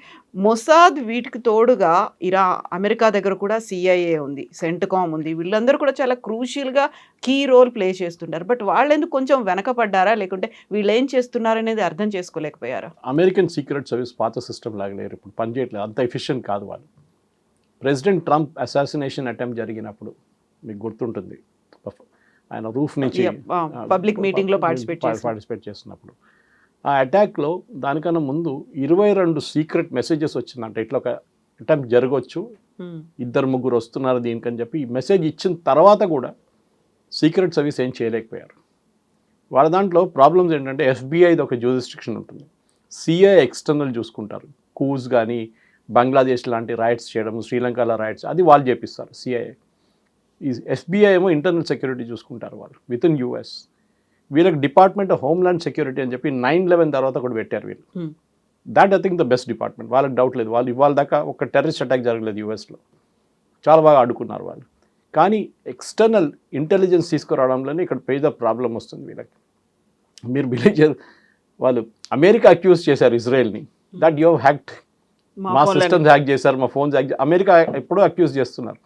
మొసాద్ వీటికి తోడుగా అమెరికా దగ్గర కూడా సిఐఏ ఉంది, సెంట్కామ్ ఉంది. వీళ్ళందరూ కూడా చాలా క్రూషియల్గా కీ రోల్ ప్లే చేస్తుంటారు. బట్ వాళ్ళు ఎందుకు కొంచెం వెనకపడ్డారా, లేకుంటే వీళ్ళు ఏం చేస్తున్నారు అనేది అర్థం చేసుకోలేకపోయారా? అమెరికన్ సీక్రెట్ సర్వీస్ పాత సిస్టమ్ లాగా లేరు, ఇప్పుడు పనిచేయట్లేదు, అంత ఎఫిషియెంట్ కాదు వాళ్ళు. ప్రెసిడెంట్ ట్రంప్ అసాసినేషన్ అటెంప్ట్ జరిగినప్పుడు మీకు గుర్తుంటుంది, ఆయన రూఫ్ నుంచి పబ్లిక్ మీటింగ్లో పార్టిసిపేట్ చేస్తున్నప్పుడు ఆ అటాక్లో దానికన్నా ముందు 22 సీక్రెట్ మెసేజెస్ వచ్చిందంట. ఇట్లా ఒక అటెంప్ట్ జరగవచ్చు, 2-3 వస్తున్నారు దీనికని చెప్పి ఈ మెసేజ్ ఇచ్చిన తర్వాత కూడా సీక్రెట్ సర్వీస్ ఏం చేయలేకపోయారు. వాళ్ళ దాంట్లో ప్రాబ్లమ్స్ ఏంటంటే ఎఫ్బిఐది ఒక జ్యూరిస్డిక్షన్ ఉంటుంది, సిఐ ఎక్స్టర్నల్ చూసుకుంటారు. కూస్ కానీ బంగ్లాదేశ్ లాంటి రైట్స్ చేయడం, శ్రీలంకలో రైట్స్ అది వాళ్ళు చేపిస్తారు సిఐఏ. ఈ ఎఫ్బిఐ ఏమో ఇంటర్నల్ సెక్యూరిటీ చూసుకుంటారు వాళ్ళు విత్ ఇన్ యూఎస్. వీళ్ళకి డిపార్ట్మెంట్ ఆఫ్ హోమ్లాండ్ సెక్యూరిటీ అని చెప్పి 9/11 తర్వాత కూడా పెట్టారు వీళ్ళు. That I think the best department. వాళ్ళకి డౌట్ లేదు, వాళ్ళు ఇవాళ దాకా ఒక టెర్రరిస్ట్ అటాక్ జరగలేదు యూఎస్లో, చాలా బాగా ఆడుకున్నారు వాళ్ళు. కానీ ఎక్స్టర్నల్ ఇంటెలిజెన్స్ తీసుకురావడంలోనే ఇక్కడ పెద్ద ప్రాబ్లం వస్తుంది వీళ్ళకి. మీరు బిలీవ్ చేయరు, వాళ్ళు అమెరికా అక్యూజ్ చేశారు ఇజ్రాయెల్ని దట్ యూ హ్యాక్డ్, మా సిస్టమ్స్ హ్యాక్ చేశారు, మా ఫోన్స్ హ్యాక్. అమెరికా ఎప్పుడూ అక్యూజ్ చేస్తున్నారు.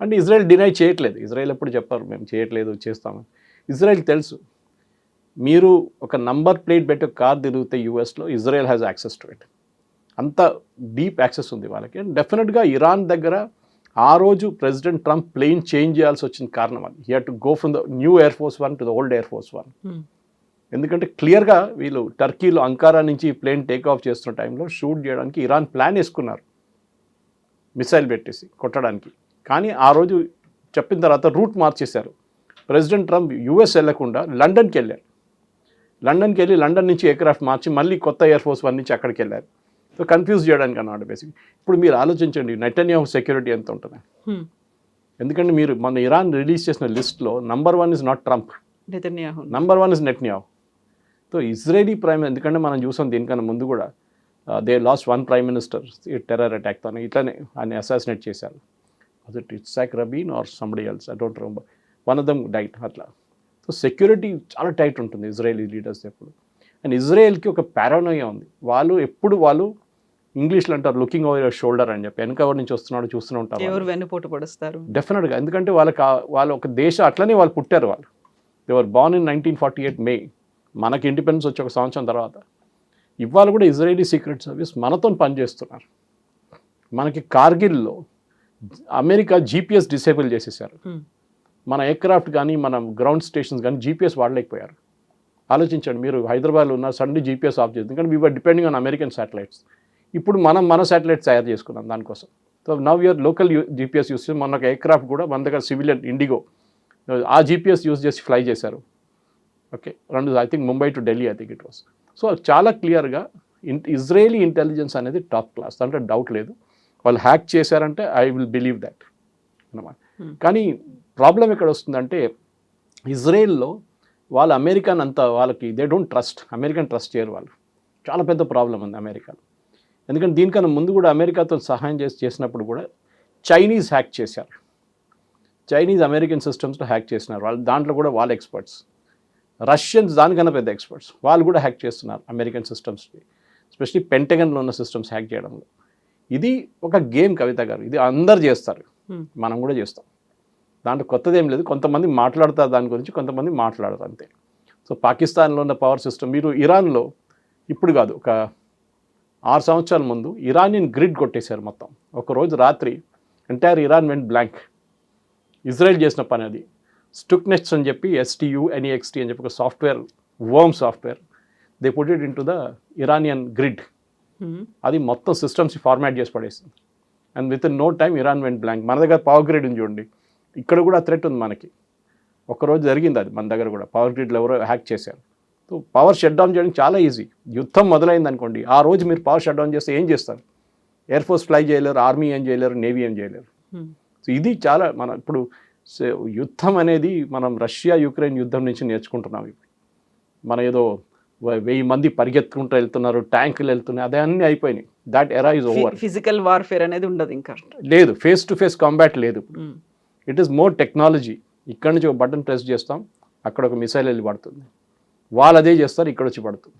అంటే ఇజ్రాయెల్ డినై చేయట్లేదు. ఇజ్రాయెల్ ఎప్పుడు చెప్పారు మేము చేయట్లేదు చేస్తామని. ఇజ్రాయెల్ తెలుసు, మీరు ఒక నంబర్ ప్లేట్ పెట్టి ఒక కార్ తిరిగితే యూఎస్లో Israel has access to it. అంత డీప్ యాక్సెస్ ఉంది వాళ్ళకి. అండ్ డెఫినెట్గా ఇరాన్ దగ్గర ఆ రోజు ప్రెసిడెంట్ ట్రంప్ ప్లేన్ చేంజ్ చేయాల్సి వచ్చిన కారణం అది. He had to go from the new air force 1 to the old air force 1. ఎందుకంటే క్లియర్గా వీళ్ళు టర్కీలో అంకారా నుంచి ప్లేన్ టేక్ ఆఫ్ చేస్తున్న టైంలో షూట్ చేయడానికి ఇరాన్ ప్లాన్ వేసుకున్నారు, మిసైల్ పెట్టేసి కొట్టడానికి. కానీ ఆ రోజు చెప్పిన తర్వాత రూట్ మార్చేశారు. ప్రెసిడెంట్ ట్రంప్ యూఎస్ వెళ్లకుండా లండన్కి వెళ్ళారు. లండన్కి వెళ్ళి లండన్ నుంచి ఎయిర్క్రాఫ్ట్ మార్చి మళ్ళీ కొత్త ఎయిర్ ఫోర్స్ 1 నుంచి అక్కడికి వెళ్ళారు. సో కన్ఫ్యూజ్ చేయడానికి అన్నమాట బేసిక్. ఇప్పుడు మీరు ఆలోచించండి నెటన్యాహు సెక్యూరిటీ ఎంత ఉంటుంది. ఎందుకంటే మీరు మన ఇరాన్ రిలీజ్ చేసిన లిస్ట్లో number 1 is not Trump, number 1 is Netanyahu. So Israeli prime, ఎందుకంటే మనం చూసాం దీనికన్నా ముందు కూడా they lost 1 prime minister terror అటాక్తో ఇట్లానే ఆయన అసాసినేట్ చేశారు. అది Yitzhak Rabin or somebody else, I don't remember, one of them died అట్లా. సో సెక్యూరిటీ చాలా టైట్ ఉంటుంది ఇజ్రాయలీ లీడర్స్ ఎప్పుడు. అండ్ ఇజ్రాయెల్కి ఒక పారానోయా ఉంది. వాళ్ళు ఇంగ్లీష్లో అంటారు లుకింగ్ ఓవర్ యువర్ షోల్డర్ అని చెప్పి, వెనక ఎవరి నుంచి వస్తున్నాడు చూస్తూనే ఉంటారు. ఎవరు వెన్నుపోటు పడుస్తారు డెఫినెట్గా. ఎందుకంటే వాళ్ళు ఒక దేశం అట్లనే వాళ్ళు పుట్టారు. వాళ్ళు దే వర్ బోర్న్ ఇన్ 1948 మే, మనకి ఇండిపెండెన్స్ వచ్చి 1 సంవత్సరం తర్వాత. ఇవాళ కూడా ఇజ్రాయేలీ సీక్రెట్ సర్వీస్ మనతో పనిచేస్తున్నారు. మనకి కార్గిల్లో అమెరికా జీపీఎస్ డిసేబుల్ చేసేసారు. మన ఎయిర్క్రాఫ్ట్ కానీ మన గ్రౌండ్ స్టేషన్స్ కానీ జీపీఎస్ వాడలేకపోయారు. ఆలోచించండి, మీరు హైదరాబాద్లో ఉన్న సడన్లీ జీపీఎస్ ఆఫ్ చేస్తుంది, ఎందుకంటే we're depending on American satellites. ఇప్పుడు మన శాటిలైట్స్ తయారు చేసుకున్నాం దానికోసం. So now your local GPS use చేసి, మొన్న ఒక ఎయిర్క్రాఫ్ట్ కూడా మన దగ్గర సివిలియన్ ఇండిగో ఆ జీపీఎస్ యూస్ చేసి ఫ్లై చేశారు. Okay, I think Mumbai to Delhi I think it was. So చాలా క్లియర్గా ఇజ్రాయేలీ ఇంటెలిజెన్స్ అనేది టాప్ క్లాస్, అంటే డౌట్ లేదు. వాళ్ళు హ్యాక్ చేశారంటే ఐ విల్ బిలీవ్ దట్ అన్నమాట. కానీ ప్రాబ్లం ఎక్కడ వస్తుందంటే ఇజ్రాయెల్లో వాళ్ళు అమెరికన్ అంతా వాళ్ళకి they don't trust, American trust చేయరు వాళ్ళు. చాలా పెద్ద ప్రాబ్లం ఉంది అమెరికాలో. ఎందుకంటే దీనికన్నా ముందు కూడా అమెరికాతో సహాయం చేసినప్పుడు కూడా చైనీస్ హ్యాక్ చేశారు. చైనీస్ అమెరికన్ సిస్టమ్స్లో హ్యాక్ చేసినారు వాళ్ళు, దాంట్లో కూడా వాళ్ళ ఎక్స్పర్ట్స్. రష్యన్స్ దానికన్నా పెద్ద ఎక్స్పర్ట్స్, వాళ్ళు కూడా హ్యాక్ చేస్తున్నారు అమెరికన్ సిస్టమ్స్కి, ఎస్పెషలీ పెంటగన్లో ఉన్న సిస్టమ్స్ హ్యాక్ చేయడంలో. ఇది ఒక గేమ్ కవిత గారు, ఇది అందరు చేస్తారు, మనం కూడా చేస్తాం. దాంట్లో కొత్తదేం లేదు. కొంతమంది మాట్లాడతారు దాని గురించి, కొంతమంది మాట్లాడతారు అంతే. సో పాకిస్తాన్లో ఉన్న పవర్ సిస్టమ్, మీరు ఇరాన్లో ఇప్పుడు కాదు ఒక 6 సంవత్సరాల ముందు ఇరానియన్ గ్రిడ్ కొట్టేశారు మొత్తం. ఒకరోజు రాత్రి entire Iran went blank. Israel చేసిన పని అది. స్టుక్నెక్స్ అని చెప్పి STUNEXT అని చెప్పి ఒక software, worm software, they put it into the Iranian grid. అది మొత్తం సిస్టమ్స్ ఫార్మాట్ చేసి పడేసింది. And within no time Iran went blank. మన దగ్గర పవర్ గ్రిడ్ ఉంది చూడండి, ఇక్కడ కూడా థ్రెట్ ఉంది మనకి. ఒకరోజు జరిగింది అది మన దగ్గర కూడా, పవర్ గ్రిడ్లో ఎవరో హ్యాక్ చేశారు. సో పవర్ షట్ డౌన్ చేయడం చాలా ఈజీ. యుద్ధం మొదలైంది అనుకోండి, ఆ రోజు మీరు పవర్ షట్ డౌన్ చేస్తే ఏం చేస్తారు? ఎయిర్ ఫోర్స్ ఫ్లై చేయలేరు, ఆర్మీ ఏం చేయలేరు, నేవీ ఏం చేయలేరు. సో ఇది చాలా మన ఇప్పుడు యుద్ధం అనేది మనం రష్యా యుక్రెయిన్ యుద్ధం నుంచి నేర్చుకుంటున్నాం. మన ఏదో 1000 మంది పరిగెత్తుకుంటూ వెళ్తున్నారు, ట్యాంకులు వెళ్తున్నాయి, అదే అన్నీ అయిపోయినాయి. దాట్ ఎరా ఇస్ ఓవర్. ఫిజికల్ వార్ఫేర్ అనేది ఉండదు, ఇంకా లేదు. ఫేస్ టు ఫేస్ కాంబాట్ లేదు. It is more technology. ఇక్కడ నుంచి ఒక బటన్ ప్రెస్ చేస్తాం, అక్కడ ఒక మిసైల్ వెళ్ళి పడుతుంది, వాళ్ళు అదే చేస్తారు, ఇక్కడ వచ్చి పడుతుంది.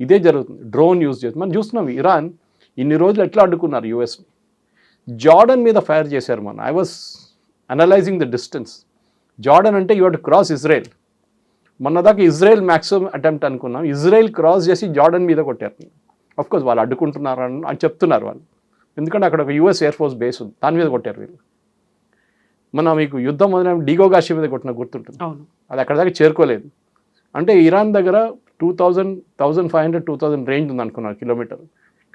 ఇదే జరుగుతుంది. డ్రోన్ యూజ్ చేస్తుంది. మనం చూస్తున్నాం ఇరాన్ ఇన్ని రోజులు ఎట్లా అడ్డుకున్నారు యూఎస్ని. జార్డన్ మీద ఫైర్ చేశారు. మన I was analysing the distance. Jordan అంటే you have to cross Israel. మొన్నదాకా ఇజ్రాయెల్ మ్యాక్సిమం అటెంప్ట్ అనుకున్నాం, ఇజ్రాయెల్ క్రాస్ చేసి జార్డన్ మీద కొట్టారు. అఫ్కోర్స్ వాళ్ళు అడ్డుకుంటున్నారు అని చెప్తున్నారు వాళ్ళు, ఎందుకంటే అక్కడ ఒక US ఎయిర్ ఫోర్స్ బేస్ ఉంది, దాని మీద కొట్టారు వీళ్ళు. మీకు యుద్ధం మొదలైన డిగోగాషి మీద కొట్టిన గుర్తుంటుంది, అది అక్కడ దాకా చేరుకోలేదు. అంటే ఇరాన్ దగ్గర 1500-2000 రేంజ్ ఉంది అనుకున్నారు కిలోమీటర్,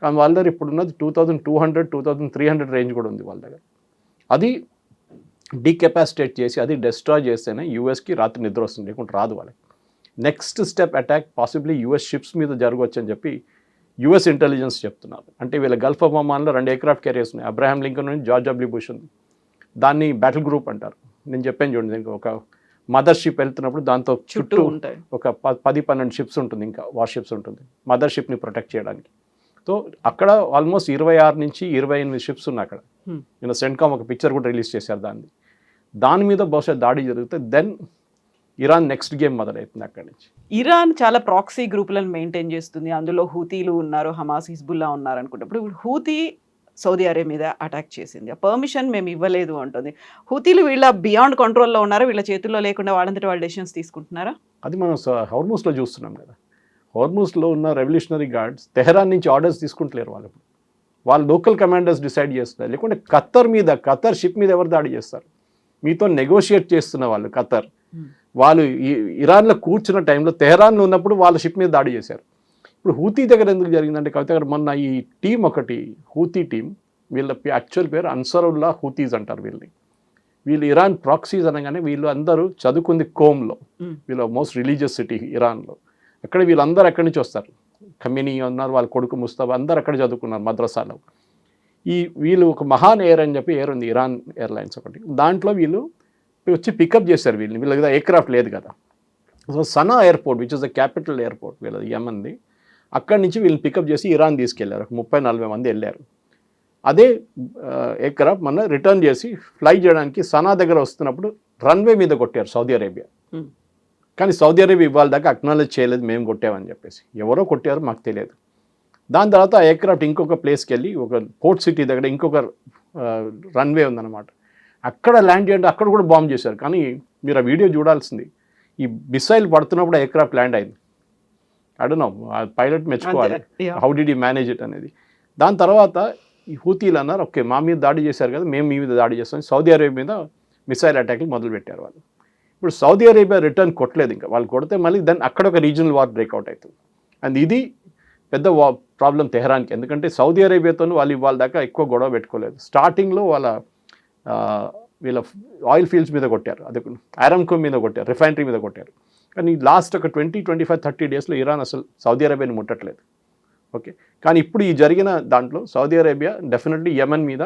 కానీ వాళ్ళ దగ్గర ఇప్పుడు ఉన్నది 2200-2300 రేంజ్ కూడా ఉంది వాళ్ళ దగ్గర. అది డీకెపాసిటేట్ చేసి, అది డెస్ట్రాయ్ చేస్తేనే యూఎస్కి రాత్రి నిద్ర వస్తుంది, లేకుంటే రాదు వాళ్ళకి. Next step attack possibly US ships మీద జరగవచ్చు అని చెప్పి US ఇంటెలిజెన్స్ చెప్తున్నారు. అంటే వీళ్ళ గల్ఫ్ ఆఫ్ ఒమాన్లో 2 ఎయిర్క్రాఫ్ట్ క్యారియర్స్ ఉన్నాయి. అబ్రహాం లింకన్ నుంచి జార్జ్ W. బుష్ ఉంది. దాన్ని బ్యాటిల్ గ్రూప్ అంటారు. నేను చెప్పాను చూడండి, ఒక మదర్ షిప్ వెళ్తున్నప్పుడు దాంతో చుట్టూ ఒక 10-12 షిప్స్ ఉంటుంది, ఇంకా వార్ షిప్స్ ఉంటుంది మదర్ షిప్ని ప్రొటెక్ట్ చేయడానికి. సో అక్కడ ఆల్మోస్ట్ 26 నుంచి 28 షిప్స్ ఉన్నాయి అక్కడ. నేను సెంట్కామ్ ఒక పిక్చర్ కూడా రిలీజ్ చేశారు దాని మీద బహుశా దాడి జరిగితే దెన్ ఇరాన్ నెక్స్ట్ గేమ్ మొదలవుతుంది అక్కడి నుంచి. ఇరాన్ చాలా ప్రాక్సీ గ్రూపులను మెయింటైన్ చేస్తుంది, అందులో హూతీలు ఉన్నారు, హమాస్, హిజ్బుల్లా ఉన్నారు అనుకుంటే. ఇప్పుడు హూతీ సౌదీ అరేబియా మీద అటాక్ చేసింది, ఆ పర్మిషన్ మేము ఇవ్వలేదు అంటుంది. హూతీలు వీళ్ళ బియాండ్ కంట్రోల్లో ఉన్నారా, వీళ్ళ చేతుల్లో లేకుండా వాళ్ళంతటి వాళ్ళు డెసిషన్స్ తీసుకుంటున్నారా? అది మనం హోర్మూస్లో చూస్తున్నాం కదా. హోర్మూస్లో ఉన్న రెవల్యూషనరీ గార్డ్స్ తెహరాన్ నుంచి ఆర్డర్స్ తీసుకుంటలేరు వాళ్ళు లోకల్ కమాండర్స్ డిసైడ్ చేస్తున్నారు. లేకుంటే ఖతర్ షిప్ మీద ఎవరు దాడి చేస్తారు? మీతో నెగోషియేట్ చేస్తున్న వాళ్ళు ఖతర్, వాళ్ళు ఇరాన్లో కూర్చున్న టైంలో తెహరాన్లో ఉన్నప్పుడు వాళ్ళ షిప్ మీద దాడి చేశారు. ఇప్పుడు హూతీ దగ్గర ఎందుకు జరిగిందంటే కవిత గారు, మొన్న ఈ టీం ఒకటి హూతీ టీం, వీళ్ళ యాక్చువల్ పేరు అన్సరుల్లా హూతీస్ అంటారు వీళ్ళు ఇరాన్ ప్రాక్సీస్ అనగానే వీళ్ళు అందరూ చదువుకుంది కోమ్లో, వీళ్ళు మోస్ట్ రిలీజియస్ సిటీ ఇరాన్లో. అక్కడ వీళ్ళందరూ ఎక్కడి నుంచి వస్తారు, ఖమేనీ ఉన్నారు, వాళ్ళ కొడుకు ముస్తఫా, అందరు అక్కడ చదువుకున్నారు మద్రసాలో. వీళ్ళు ఒక మహాన్ ఎయిర్ అని చెప్పి ఎయిర్ ఉంది, ఇరాన్ ఎయిర్లైన్స్ ఒకటి, దాంట్లో వీళ్ళు వచ్చి పికప్ చేశారు వీళ్ళ దగ్గర ఎయిర్క్రాఫ్ట్ లేదు కదా. So Sana airport which is the capital airport వీళ్ళది యమన్ది, అక్కడి నుంచి వీళ్ళని పికప్ చేసి ఇరాన్ తీసుకెళ్లారు. ఒక 30-40 మంది వెళ్ళారు. అదే ఎయిర్క్రాఫ్ట్ మన రిటర్న్ చేసి ఫ్లై చేయడానికి సనా దగ్గర వస్తున్నప్పుడు రన్వే మీద కొట్టారు సౌదీ అరేబియా. కానీ సౌదీ అరేబియా ఇవాళ దాకా అక్నాలెడ్జ్ చేయలేదు మేము కొట్టామని చెప్పేసి. ఎవరో కొట్టారో మాకు తెలియదు. దాని తర్వాత ఆ ఎయిర్క్రాఫ్ట్ ఇంకొక ప్లేస్కి వెళ్ళి ఒక పోర్ట్ సిటీ దగ్గర ఇంకొక రన్వే ఉందన్నమాట, అక్కడ ల్యాండ్ చేయండి, అక్కడ కూడా బాంబ్ చేశారు. కానీ మీరు ఆ వీడియో చూడాల్సింది, ఈ మిసైల్ పడుతున్నప్పుడు ఎయిర్క్రాఫ్ట్ ల్యాండ్ అయింది. అడనో ఆ పైలట్ మెచ్చుకోవాలి Yeah. How did you manage it అనేది. దాని తర్వాత ఈ హూతీలు అన్నారు ఓకే మా మీద దాడి చేశారు కదా మేము మీ మీద దాడి చేస్తాం, సౌదీ అరేబియా మీద మిసైల్ అటాక్లు మొదలుపెట్టారు వాళ్ళు. ఇప్పుడు సౌదీ అరేబియా రిటర్న్ కొట్టలేదు, ఇంకా వాళ్ళు కొడితే మళ్ళీ దాన్ని అక్కడ ఒక రీజనల్ వార్ బ్రేక్అవుట్ అవుతుంది. అండ్ ఇది పెద్ద ప్రాబ్లం తెహరాన్కి, ఎందుకంటే సౌదీ అరేబియాతో వాళ్ళు ఇవాళ దాకా ఎక్కువ గొడవ పెట్టుకోలేదు. స్టార్టింగ్లో వీళ్ళ ఆయిల్ ఫీల్డ్స్ మీద కొట్టారు, అదే ఆరామ్కో మీద కొట్టారు, రిఫైనరీ మీద కొట్టారు. కానీ లాస్ట్ ఒక 20-25-30 డేస్లో ఇరాన్ అసలు సౌదీ అరేబియాని ముట్టట్లేదు. ఓకే, కానీ ఇప్పుడు ఈ జరిగిన దాంట్లో సౌదీ అరేబియా డెఫినెట్లీ యెమెన్ మీద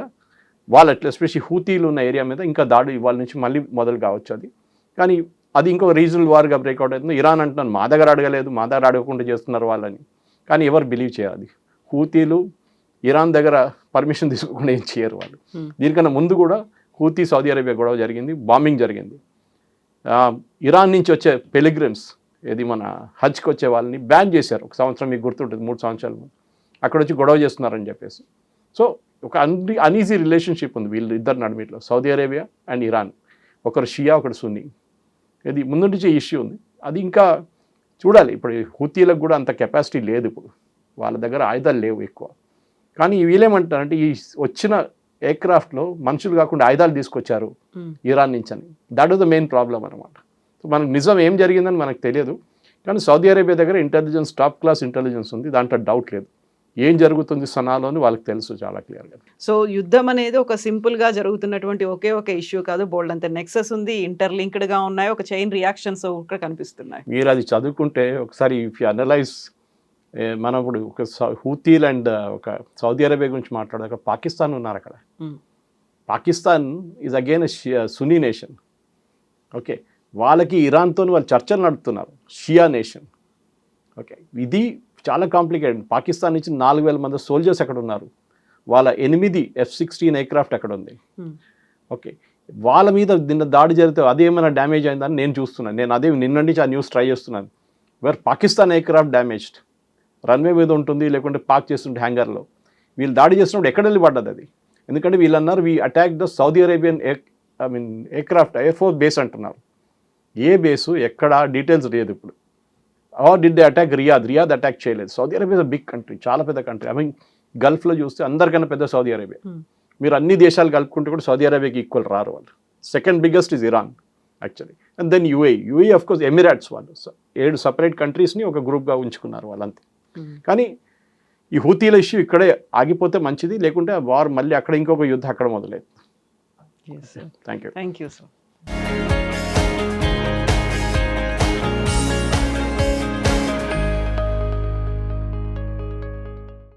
వాళ్ళు అట్లా ఎస్పెషల్లీ హూతీలు ఉన్న ఏరియా మీద ఇంకా దాడి ఇవాళ నుంచి మళ్ళీ మొదలు కావచ్చు అది. కానీ అది ఇంకో రీజనల్ వార్గా బ్రేక్అవుట్ అవుతుంది. ఇరాన్ అంటున్నాను మా దగ్గర అడగలేదు, మా దగ్గర అడగకుండా చేస్తున్నారు వాళ్ళని, కానీ ఎవరు బిలీవ్ చేయాలి? హూతీలు ఇరాన్ దగ్గర పర్మిషన్ తీసుకోకుండా ఏం చేయరు వాళ్ళు. దీనికన్నా ముందు కూడా హూతీ సౌదీ అరేబియా గొడవ జరిగింది, బాంబింగ్ జరిగింది. ఇరాన్ నుంచి వచ్చే పెలిగ్రిమ్స్ ఏది మన హజ్కి వచ్చే వాళ్ళని బ్యాన్ చేశారు ఒక సంవత్సరం, మీకు గుర్తుంటుంది 3 సంవత్సరాల ముందు అక్కడ వచ్చి గొడవ చేస్తున్నారని చెప్పేసి. సో ఒక అన్ఈజీ రిలేషన్షిప్ ఉంది వీళ్ళు ఇద్దరు నడుమిట్లో, సౌదీ అరేబియా అండ్ ఇరాన్. ఒకరు షియా ఒకరు సున్నీ, ఇది ముందు నుంచి ఇష్యూ ఉంది. అది ఇంకా చూడాలి. ఇప్పుడు హూతీలకు కూడా అంత కెపాసిటీ లేదు, ఇప్పుడు వాళ్ళ దగ్గర ఆయుధాలు లేవు ఎక్కువ. కానీ వీళ్ళేమంటారంటే ఈ వచ్చిన ఎయిర్క్రాఫ్ట్లో మనుషులు కాకుండా ఆయుధాలు తీసుకొచ్చారు ఇరాన్ నుంచి అని. That was the main problem అనమాట. సో మనకు నిజం ఏం జరిగిందని మనకు తెలియదు, కానీ సౌదీ అరేబియా దగ్గర ఇంటెలిజెన్స్ టాప్ క్లాస్ ఇంటెలిజెన్స్ ఉంది, దాంట్లో డౌట్ లేదు. ఏం జరుగుతుంది సనాలో అని వాళ్ళకి తెలుసు చాలా క్లియర్గా. సో యుద్ధం అనేది ఒక సింపుల్గా జరుగుతున్నటువంటి ఒకే ఒక ఇష్యూ కాదు, బోల్డ్ అంత నెక్సెస్ ఉంది, ఇంటర్లింక్డ్గా ఉన్నాయి, ఒక చైన్ రియాక్షన్స్ కూడా కనిపిస్తున్నాయి. మీరు అది చదువుకుంటే ఒకసారి ఇఫ్ యూ అనలైజ్, మనం ఇప్పుడు ఒక హూతీలు అండ్ ఒక సౌదీ అరేబియా గురించి మాట్లాడాక పాకిస్తాన్ ఉన్నారు అక్కడ. Pakistan is again Sunni nation. Okay, వాళ్ళకి ఇరాన్తో వాళ్ళు చర్చలు నడుపుతున్నారు, షియా నేషన్. ఓకే, ఇది చాలా కాంప్లికేటెడ్. పాకిస్తాన్ నుంచి 4,000 మంది సోల్జర్స్ అక్కడ ఉన్నారు, వాళ్ళ 8 F-16 ఎయిర్క్రాఫ్ట్ అక్కడ ఉంది. ఓకే, వాళ్ళ మీద నిన్న దాడి జరిగితే అదేమైనా డ్యామేజ్ అయిందని నేను చూస్తున్నాను. నేను అదే నిన్న నుంచి ఆ న్యూస్ ట్రై చేస్తున్నాను. Where Pakistan aircraft damaged, runway మీద ఉంటుంది లేకుంటే పార్క్ చేస్తుంటే హ్యాంగర్లో. వీళ్ళు దాడి చేస్తున్నప్పుడు ఎక్కడ వెళ్ళి పడ్డది అది? ఎందుకంటే వీళ్ళు అన్నారు we attack the Saudi Arabian aircraft air force base అంటున్నారు. ఏ బేసు ఎక్కడ డీటెయిల్స్ లేదు ఇప్పుడు. Or did they attack Riyadh attack చేయలేదు. సౌదీ అరేబియా బిగ్ కంట్రీ, చాలా పెద్ద కంట్రీ. ఐ మీన్ గల్ఫ్లో చూస్తే అందరికన్నా పెద్ద సౌదీ అరేబియా. మీరు అన్ని దేశాలు కలుపుకుంటే కూడా సౌదీ అరేబియాకి ఈక్వల్ రారు వాళ్ళు. Second biggest is Iran actually, and then UAE of course, Emirates. వాళ్ళు 7 సపరేట్ కంట్రీస్ని ఒక గ్రూప్గా ఉంచుకున్నారు వాళ్ళంతా. కానీ ఈ హూతీల ఇష్యూ ఇక్కడే ఆగిపోతే మంచిది, లేకుంటే వార్ మళ్ళీ అక్కడ ఇంకొక యుద్ధం అక్కడ మొదలైంది. Yes, sir. Thank you. Thank you, sir.